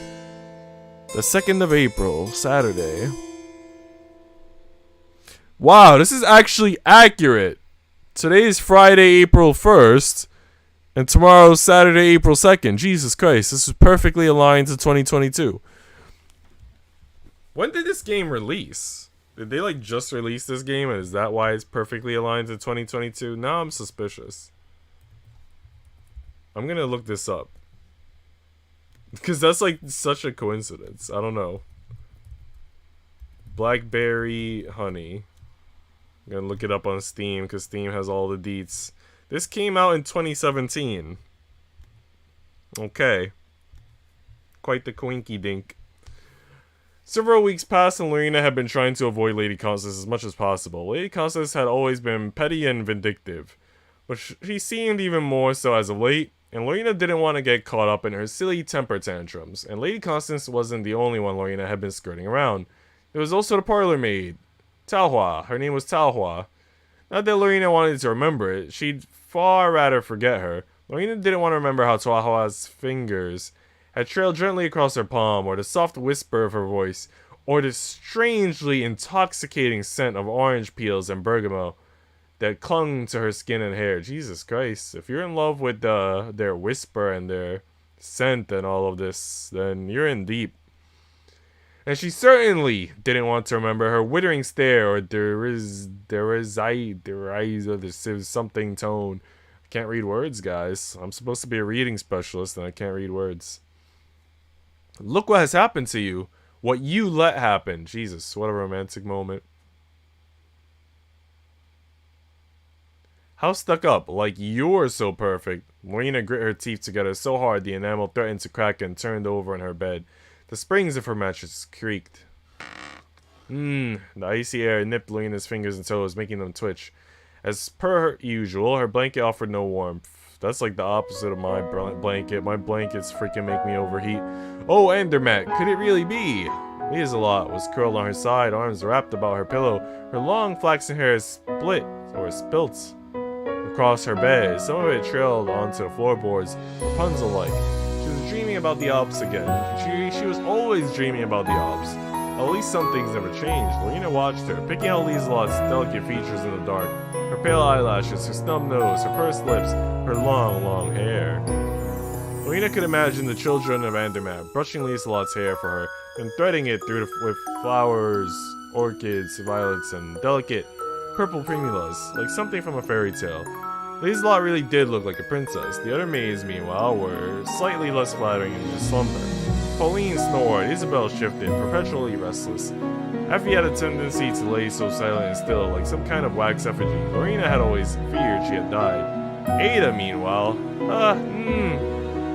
The 2nd of April, Saturday. Wow, this is actually accurate. Today is Friday, April 1st, and tomorrow's Saturday, April 2nd. Jesus Christ, this is perfectly aligned to 2022. When did this game release? Did they like just release this game, and is that why it's perfectly aligned to 2022? Now I'm suspicious. I'm gonna look this up. Because that's like such a coincidence. I don't know. Blackberry honey. I'm gonna look it up on Steam because Steam has all the deets. This came out in 2017. Okay. Quite the coinky dink. Several weeks passed and Lorena had been trying to avoid Lady Constance as much as possible. Lady Constance had always been petty and vindictive, but she seemed even more so as of late, and Lorena didn't want to get caught up in her silly temper tantrums, and Lady Constance wasn't the only one Lorena had been skirting around. There was also the parlor maid, Taohua. Her name was Taohua. Not that Lorena wanted to remember it, she'd far rather forget her. Lorena didn't want to remember how Taohua's fingers had trailed gently across her palm, or the soft whisper of her voice, or the strangely intoxicating scent of orange peels and bergamot that clung to her skin and hair. Jesus Christ, if you're in love with their whisper and their scent and all of this, then you're in deep. And she certainly didn't want to remember her withering stare, or there is something tone. I can't read words, guys. I'm supposed to be a reading specialist and I can't read words. Look what has happened to you. What you let happen. Jesus, what a romantic moment. How stuck up, like you're so perfect. Lorena grit her teeth together so hard the enamel threatened to crack and turned over in her bed. The springs of her mattress creaked. The icy air nipped Lorena's fingers and toes, making them twitch. As per usual, her blanket offered no warmth. That's like the opposite of my blanket. My blankets freaking make me overheat. Oh, Andermatt, could it really be? Lieselot was curled on her side, arms wrapped about her pillow. Her long flaxen hair split, or spilt, across her bed. Some of it trailed onto the floorboards, Rapunzel-like. She was dreaming about the Alps again. She was always dreaming about the Alps. At least some things never changed. Lorena watched her, picking out Lieselot's delicate features in the dark. Her pale eyelashes, her snub nose, her pursed lips, her long, long hair. Lorena could imagine the children of Andermatt brushing Lieselot's hair for her, and threading it through with flowers, orchids, violets, and delicate purple primulas, like something from a fairy tale. Lieselot really did look like a princess. The other maids, meanwhile, were slightly less flattering in their slumber. Pauline snored, Isabel shifted, perpetually restless. Effie had a tendency to lay so silent and still, like some kind of wax effigy. Lorena had always feared she had died. Ada, meanwhile,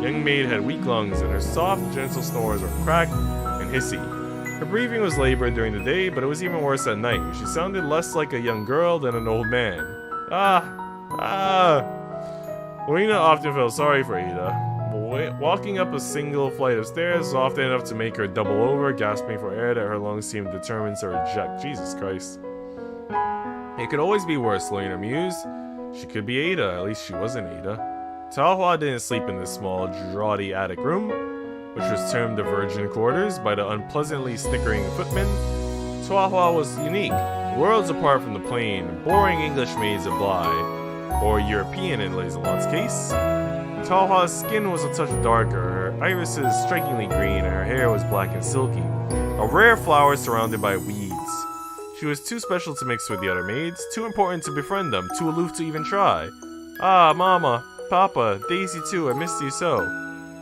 young maid had weak lungs, and her soft, gentle snores were cracked and hissy. Her breathing was labored during the day, but it was even worse at night. She sounded less like a young girl than an old man. Lorena often felt sorry for Ada. Walking up a single flight of stairs was often enough to make her double over, gasping for air that her lungs seemed determined to reject. Jesus Christ. It could always be worse, Lorena mused. She could be Ada, at least she wasn't Ada. Taohua didn't sleep in this small, draughty attic room. which was termed the Virgin Quarters by the unpleasantly snickering footman, Chihuahua was unique, worlds apart from the plain, boring English maids of Bly, or European in Lazelot's case. Chihuahua's skin was a touch darker, her irises strikingly green, and her hair was black and silky, a rare flower surrounded by weeds. She was too special to mix with the other maids, too important to befriend them, too aloof to even try. Ah, Mama, Papa, Daisy too, I missed you so.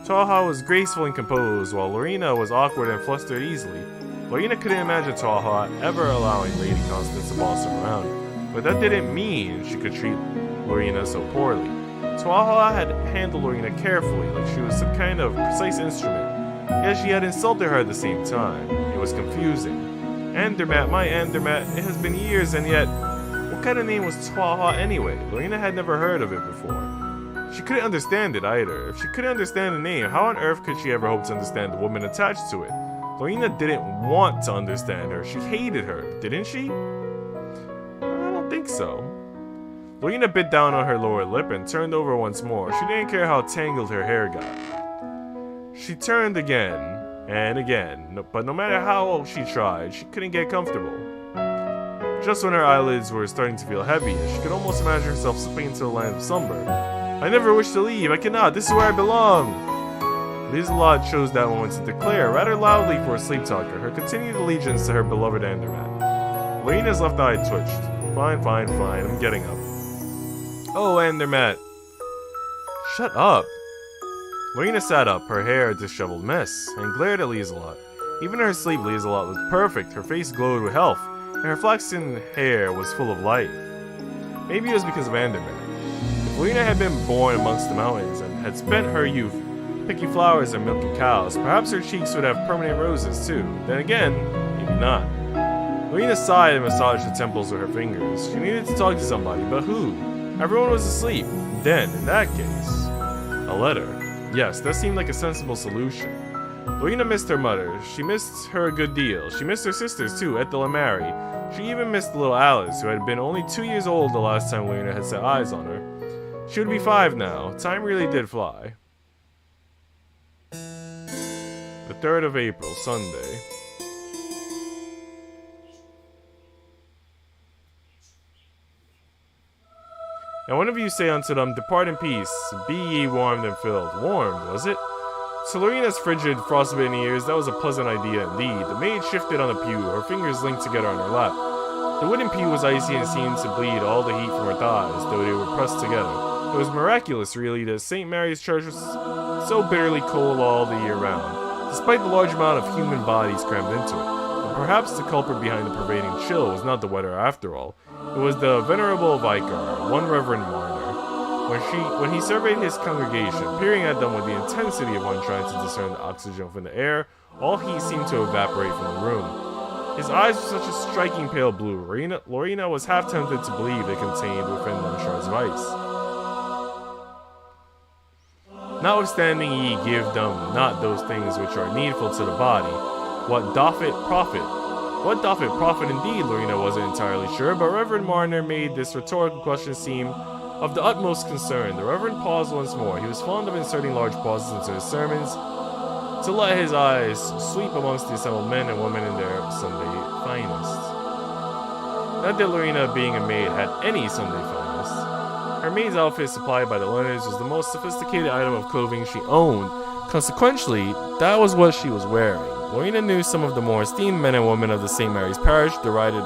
Chihuahua was graceful and composed, while Lorena was awkward and flustered easily. Lorena couldn't imagine Chihuahua ever allowing Lady Constance to boss her around, but that didn't mean she could treat Lorena so poorly. Chihuahua had handled Lorena carefully, like she was some kind of precise instrument, yet she had insulted her at the same time. It was confusing. Andermatt, my Andermatt, it has been years, and yet, what kind of name was Chihuahua anyway? Lorena had never heard of it before. She couldn't understand it either. If she couldn't understand the name, how on earth could she ever hope to understand the woman attached to it? Lorena didn't want to understand her. She hated her, didn't she? I don't think so. Lorena bit down on her lower lip and turned over once more. She didn't care how tangled her hair got. She turned again and again, but no matter how she tried, she couldn't get comfortable. Just when her eyelids were starting to feel heavy, she could almost imagine herself slipping into the land of slumber. I never wish to leave. I cannot. This is where I belong. Lazelot chose that moment to declare, rather loudly for a sleep talker, her continued allegiance to her beloved Andermatt. Lorena's left eye twitched. Fine, fine, fine. I'm getting up. Oh, Andermatt. Shut up. Lorena sat up, her hair a disheveled mess, and glared at Lazelot. Even in her sleep, Lazelot looked perfect. Her face glowed with health, and her flaxen hair was full of life. Maybe it was because of Andermatt. If Lorena had been born amongst the mountains and had spent her youth picking flowers and milking cows, perhaps her cheeks would have permanent roses too. Then again, maybe not. Lorena sighed and massaged the temples with her fingers. She needed to talk to somebody, but who? Everyone was asleep. Then, in that case, a letter. Yes, that seemed like a sensible solution. Lorena missed her mother. She missed her a good deal. She missed her sisters too, Ethel and Mary. She even missed little Alice, who had been only 2 years old the last time Lorena had set eyes on her. She would be 5 now. Time really did fly. The 3rd of April, Sunday. And one of you say unto them, Depart in peace, be ye warmed and filled. Warmed, was it? To Lorena's frigid, frostbitten ears, that was a pleasant idea indeed. The maid shifted on the pew, her fingers linked together on her lap. The wooden pew was icy and seemed to bleed all the heat from her thighs, though they were pressed together. It was miraculous, really, that St. Mary's Church was so bitterly cold all the year round, despite the large amount of human bodies crammed into it. But perhaps the culprit behind the pervading chill was not the weather after all. It was the venerable vicar, one Reverend Marner. When he surveyed his congregation, peering at them with the intensity of one trying to discern the oxygen from the air, all heat seemed to evaporate from the room. His eyes were such a striking pale blue. Lorena was half tempted to believe they contained within them shards of ice. Notwithstanding ye give them not those things which are needful to the body, what doth it profit? What doth it profit indeed? Lorena wasn't entirely sure, but Reverend Marner made this rhetorical question seem of the utmost concern. The Reverend paused once more. He was fond of inserting large pauses into his sermons to let his eyes sweep amongst the assembled men and women in their Sunday finest. Not that Lorena, being a maid, had any Sunday finest. Her maid's outfit supplied by the Leonards was the most sophisticated item of clothing she owned. Consequently, that was what she was wearing. Lorena knew some of the more esteemed men and women of the St. Mary's Parish derided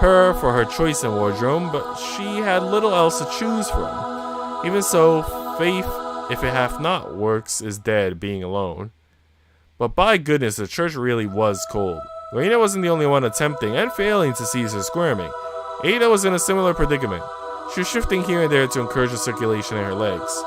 her for her choice in wardrobe, but she had little else to choose from. Even so, faith, if it hath not works, is dead, being alone. But by goodness, the church really was cold. Lorena wasn't the only one attempting and failing to cease her squirming. Ada was in a similar predicament. She was shifting here and there to encourage the circulation in her legs.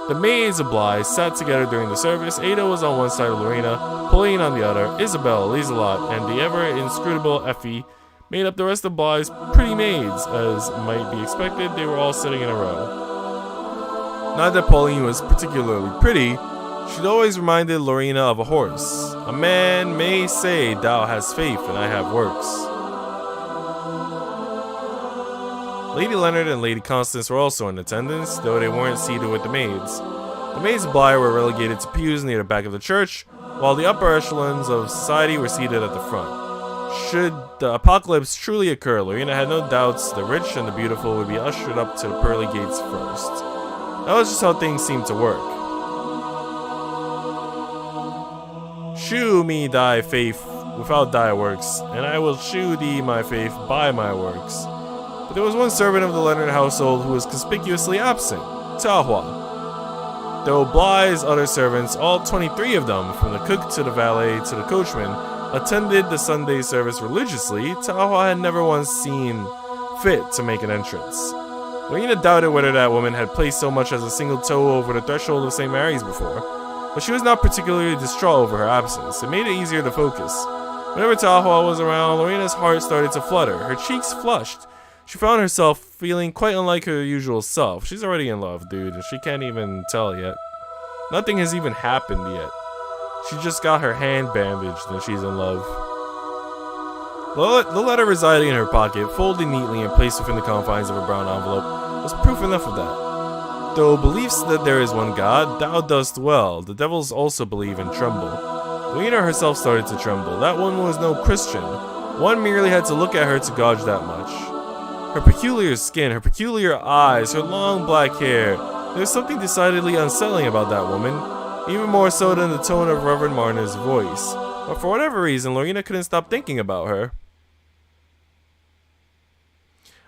The maids of Bly sat together during the service. Ada was on one side of Lorena, Pauline on the other. Isabel, Lazelot, and the ever-inscrutable Effie made up the rest of Bly's pretty maids. As might be expected, they were all sitting in a row. Not that Pauline was particularly pretty. She'd always reminded Lorena of a horse. A man may say, Thou hast faith and I have works. Lady Leonard and Lady Constance were also in attendance, though they weren't seated with the maids. The maids of Blair were relegated to pews near the back of the church, while the upper echelons of society were seated at the front. Should the apocalypse truly occur, Lorena had no doubts the rich and the beautiful would be ushered up to the pearly gates first. That was just how things seemed to work. Shew me thy faith without thy works, and I will shew thee my faith by my works. But there was one servant of the Leonard household who was conspicuously absent, Tahua. Though Bly's other servants, all 23 of them, from the cook to the valet to the coachman, attended the Sunday service religiously, Tahua had never once seen fit to make an entrance. Lorena doubted whether that woman had placed so much as a single toe over the threshold of St. Mary's before, but she was not particularly distraught over her absence. It made it easier to focus. Whenever Tahua was around, Lorena's heart started to flutter. Her cheeks flushed. She found herself feeling quite unlike her usual self. She's already in love, dude, and she can't even tell yet. Nothing has even happened yet. She just got her hand bandaged and she's in love. The letter residing in her pocket, folded neatly and placed within the confines of a brown envelope, was proof enough of that. Though beliefs that there is one God, thou dost well. The devils also believe and tremble. Lorena herself started to tremble. That one was no Christian. One merely had to look at her to gauge that much. Her peculiar skin, her peculiar eyes, her long black hair. There was something decidedly unsettling about that woman, even more so than the tone of Reverend Marner's voice. But for whatever reason, Lorena couldn't stop thinking about her.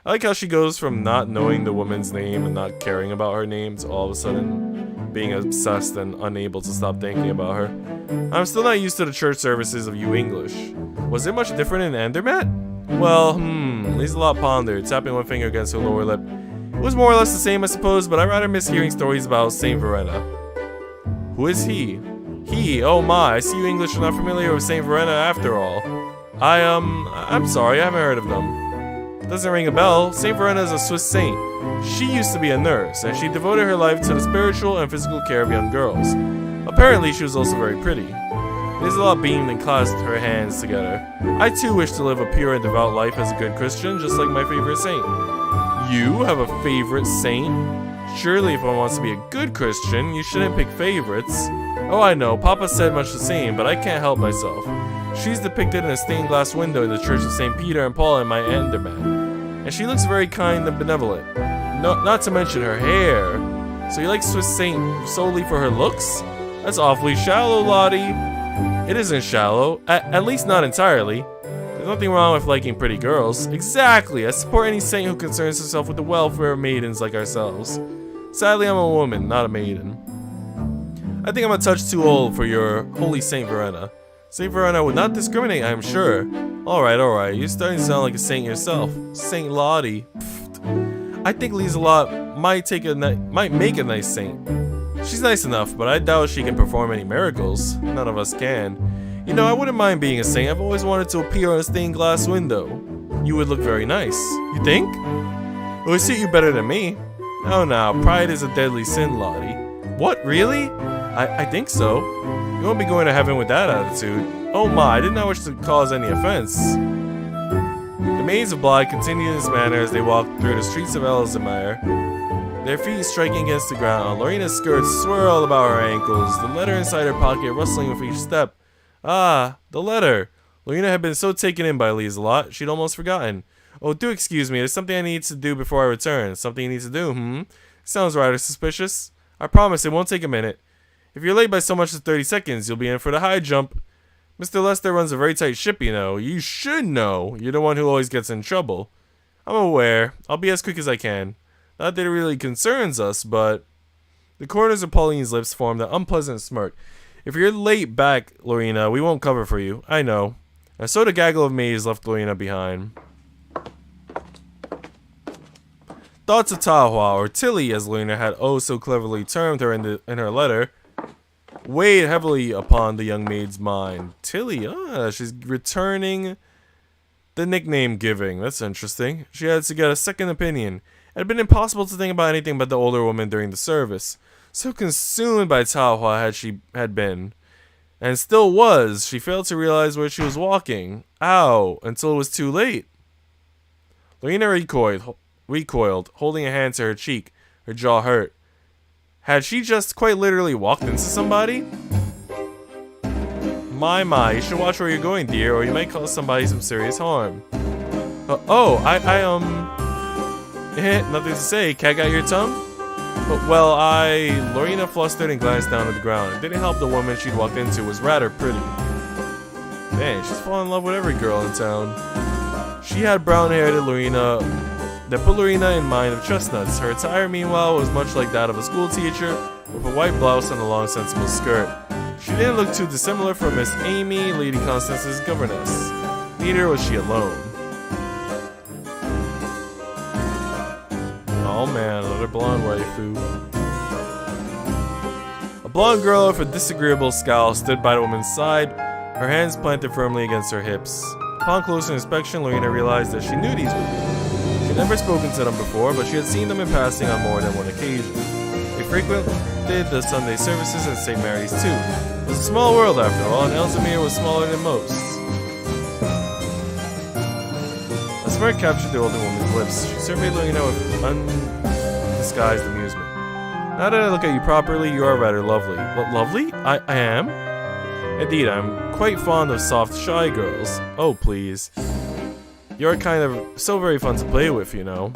I like how she goes from not knowing the woman's name and not caring about her name to all of a sudden being obsessed and unable to stop thinking about her. I'm still not used to the church services of Yiyuu English. Was it much different in Andermatt? Well, Lieselot pondered, tapping one finger against her lower lip. It was more or less the same, I suppose, but I rather miss hearing stories about Saint Verena. Who is he? He? Oh my, I see you English are not familiar with Saint Verena after all. I'm sorry, I haven't heard of them. Doesn't ring a bell. Saint Verena is a Swiss saint. She used to be a nurse, and she devoted her life to the spiritual and physical care of young girls. Apparently, she was also very pretty. Lieselot beamed and clasped her hands together. I too wish to live a pure and devout life as a good Christian, just like my favorite saint. You have a favorite saint? Surely if one wants to be a good Christian, you shouldn't pick favorites. Oh, I know, Papa said much the same, but I can't help myself. She's depicted in a stained glass window in the Church of St. Peter and Paul in my Andermatt. And she looks very kind and benevolent. Not to mention her hair. So you like Swiss saint solely for her looks? That's awfully shallow, Lottie. It isn't shallow, at least not entirely. There's nothing wrong with liking pretty girls. Exactly, I support any saint who concerns herself with the welfare of maidens like ourselves. Sadly, I'm a woman, not a maiden. I think I'm a touch too old for your holy Saint Verena. Saint Verena would not discriminate, I'm sure. Alright, you're starting to sound like a saint yourself. Saint Lottie. Pfft. I think Lieselot might make a nice saint. She's nice enough, but I doubt she can perform any miracles. None of us can. You know, I wouldn't mind being a saint. I've always wanted to appear on a stained glass window. You would look very nice. You think? It would suit you better than me. Oh, now, pride is a deadly sin, Lottie. What, really? I think so. You won't be going to heaven with that attitude. Oh my, I did not wish to cause any offense. The maids of Bly continued in this manner as they walked through the streets of Elsenmeyer, their feet striking against the ground. Lorena's skirts swirled about her ankles, the letter inside her pocket rustling with each step. Ah, the letter. Lorena had been so taken in by Lieselot, she'd almost forgotten. Oh, do excuse me, there's something I need to do before I return. Something you need to do, Sounds rather suspicious. I promise it won't take a minute. If you're late by so much as 30 seconds, you'll be in for the high jump. Mr. Lester runs a very tight ship, you know. You should know. You're the one who always gets in trouble. I'm aware. I'll be as quick as I can. Not that it really concerns us, but... The corners of Pauline's lips formed an unpleasant smirk. If you're late back, Lorena, we won't cover for you. I know. And so the gaggle of maids left Lorena behind. Thoughts of Tahua, or Tilly, as Lorena had oh so cleverly termed her in her letter, weighed heavily upon the young maid's mind. Tilly, she's returning the nickname giving. That's interesting. She had to get a second opinion. It had been impossible to think about anything but the older woman during the service. So consumed by Tahua she had been. And still was. She failed to realize where she was walking. Ow, until it was too late. Lorena recoiled, holding a hand to her cheek. Her jaw hurt. Had she just quite literally walked into somebody? My, you should watch where you're going, dear, or you might cause somebody some serious harm. Nothing to say. Cat got your tongue? Lorena flustered and glanced down at the ground. It didn't help the woman she'd walked into was rather pretty. Man, she's fallen in love with every girl in town. She had brown hair that put Lorena in mind of chestnuts. Her attire, meanwhile, was much like that of a school teacher, with a white blouse and a long, sensible skirt. She didn't look too dissimilar from Miss Amy, Lady Constance's governess. Neither was she alone. Oh man, another blonde waifu. A blonde girl with a disagreeable scowl stood by the woman's side, her hands planted firmly against her hips. Upon closer inspection, Lorena realized that she knew these women. She had never spoken to them before, but she had seen them in passing on more than one occasion. They frequented the Sunday services at St. Mary's too. It was a small world after all, and Elzemir was smaller than most. A smirk captured the older woman's lips. She surveyed Lorena with undisguised amusement. Now that I look at you properly, you are rather lovely. What, lovely? I am? Indeed, I'm quite fond of soft, shy girls. Oh, please. You're kind of so very fun to play with, you know.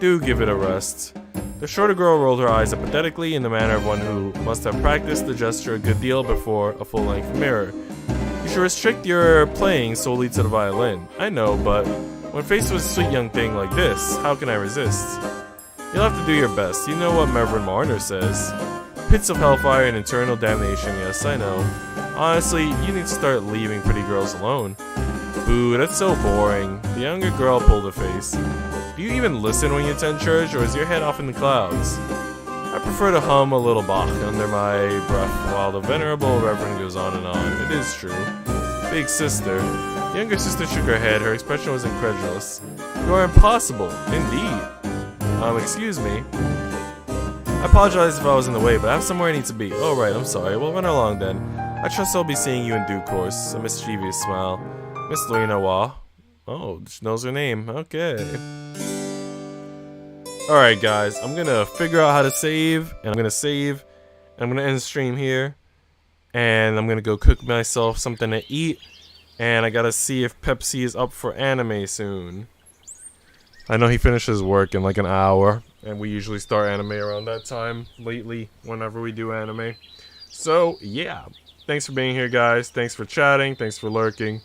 Do give it a rest. The shorter girl rolled her eyes apathetically in the manner of one who must have practiced the gesture a good deal before a full-length mirror. You should restrict your playing solely to the violin. I know, but when faced with a sweet young thing like this, how can I resist? You'll have to do your best. You know what Reverend Marner says. Pits of hellfire and eternal damnation, yes, I know. Honestly, you need to start leaving pretty girls alone. Boo, that's so boring. The younger girl pulled a face. Do you even listen when you attend church, or is your head off in the clouds? I prefer to hum a little Bach under my breath while the venerable Reverend goes on and on. It is true. Big sister. The younger sister shook her head. Her expression was incredulous. You are impossible. Indeed. Excuse me. I apologize if I was in the way, but I have somewhere I need to be. Oh, right, I'm sorry. We'll run along then. I trust I'll be seeing you in due course. A mischievous smile. Miss Lorena Wah. Oh, she knows her name. Okay. Alright, guys. I'm gonna figure out how to save. And I'm gonna save. And I'm gonna end the stream here. And I'm gonna go cook myself something to eat. And I gotta see if Pepsi is up for anime soon. I know he finishes work in like an hour. And we usually start anime around that time. Lately, whenever we do anime. So, yeah. Thanks for being here, guys. Thanks for chatting. Thanks for lurking.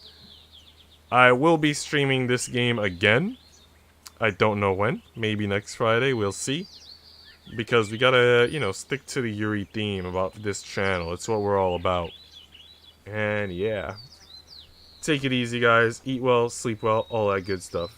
I will be streaming this game again. I don't know when. Maybe next Friday. We'll see. Because we gotta, you know, stick to the Yuri theme about this channel. It's what we're all about. And yeah. Take it easy, guys. Eat well, sleep well, all that good stuff.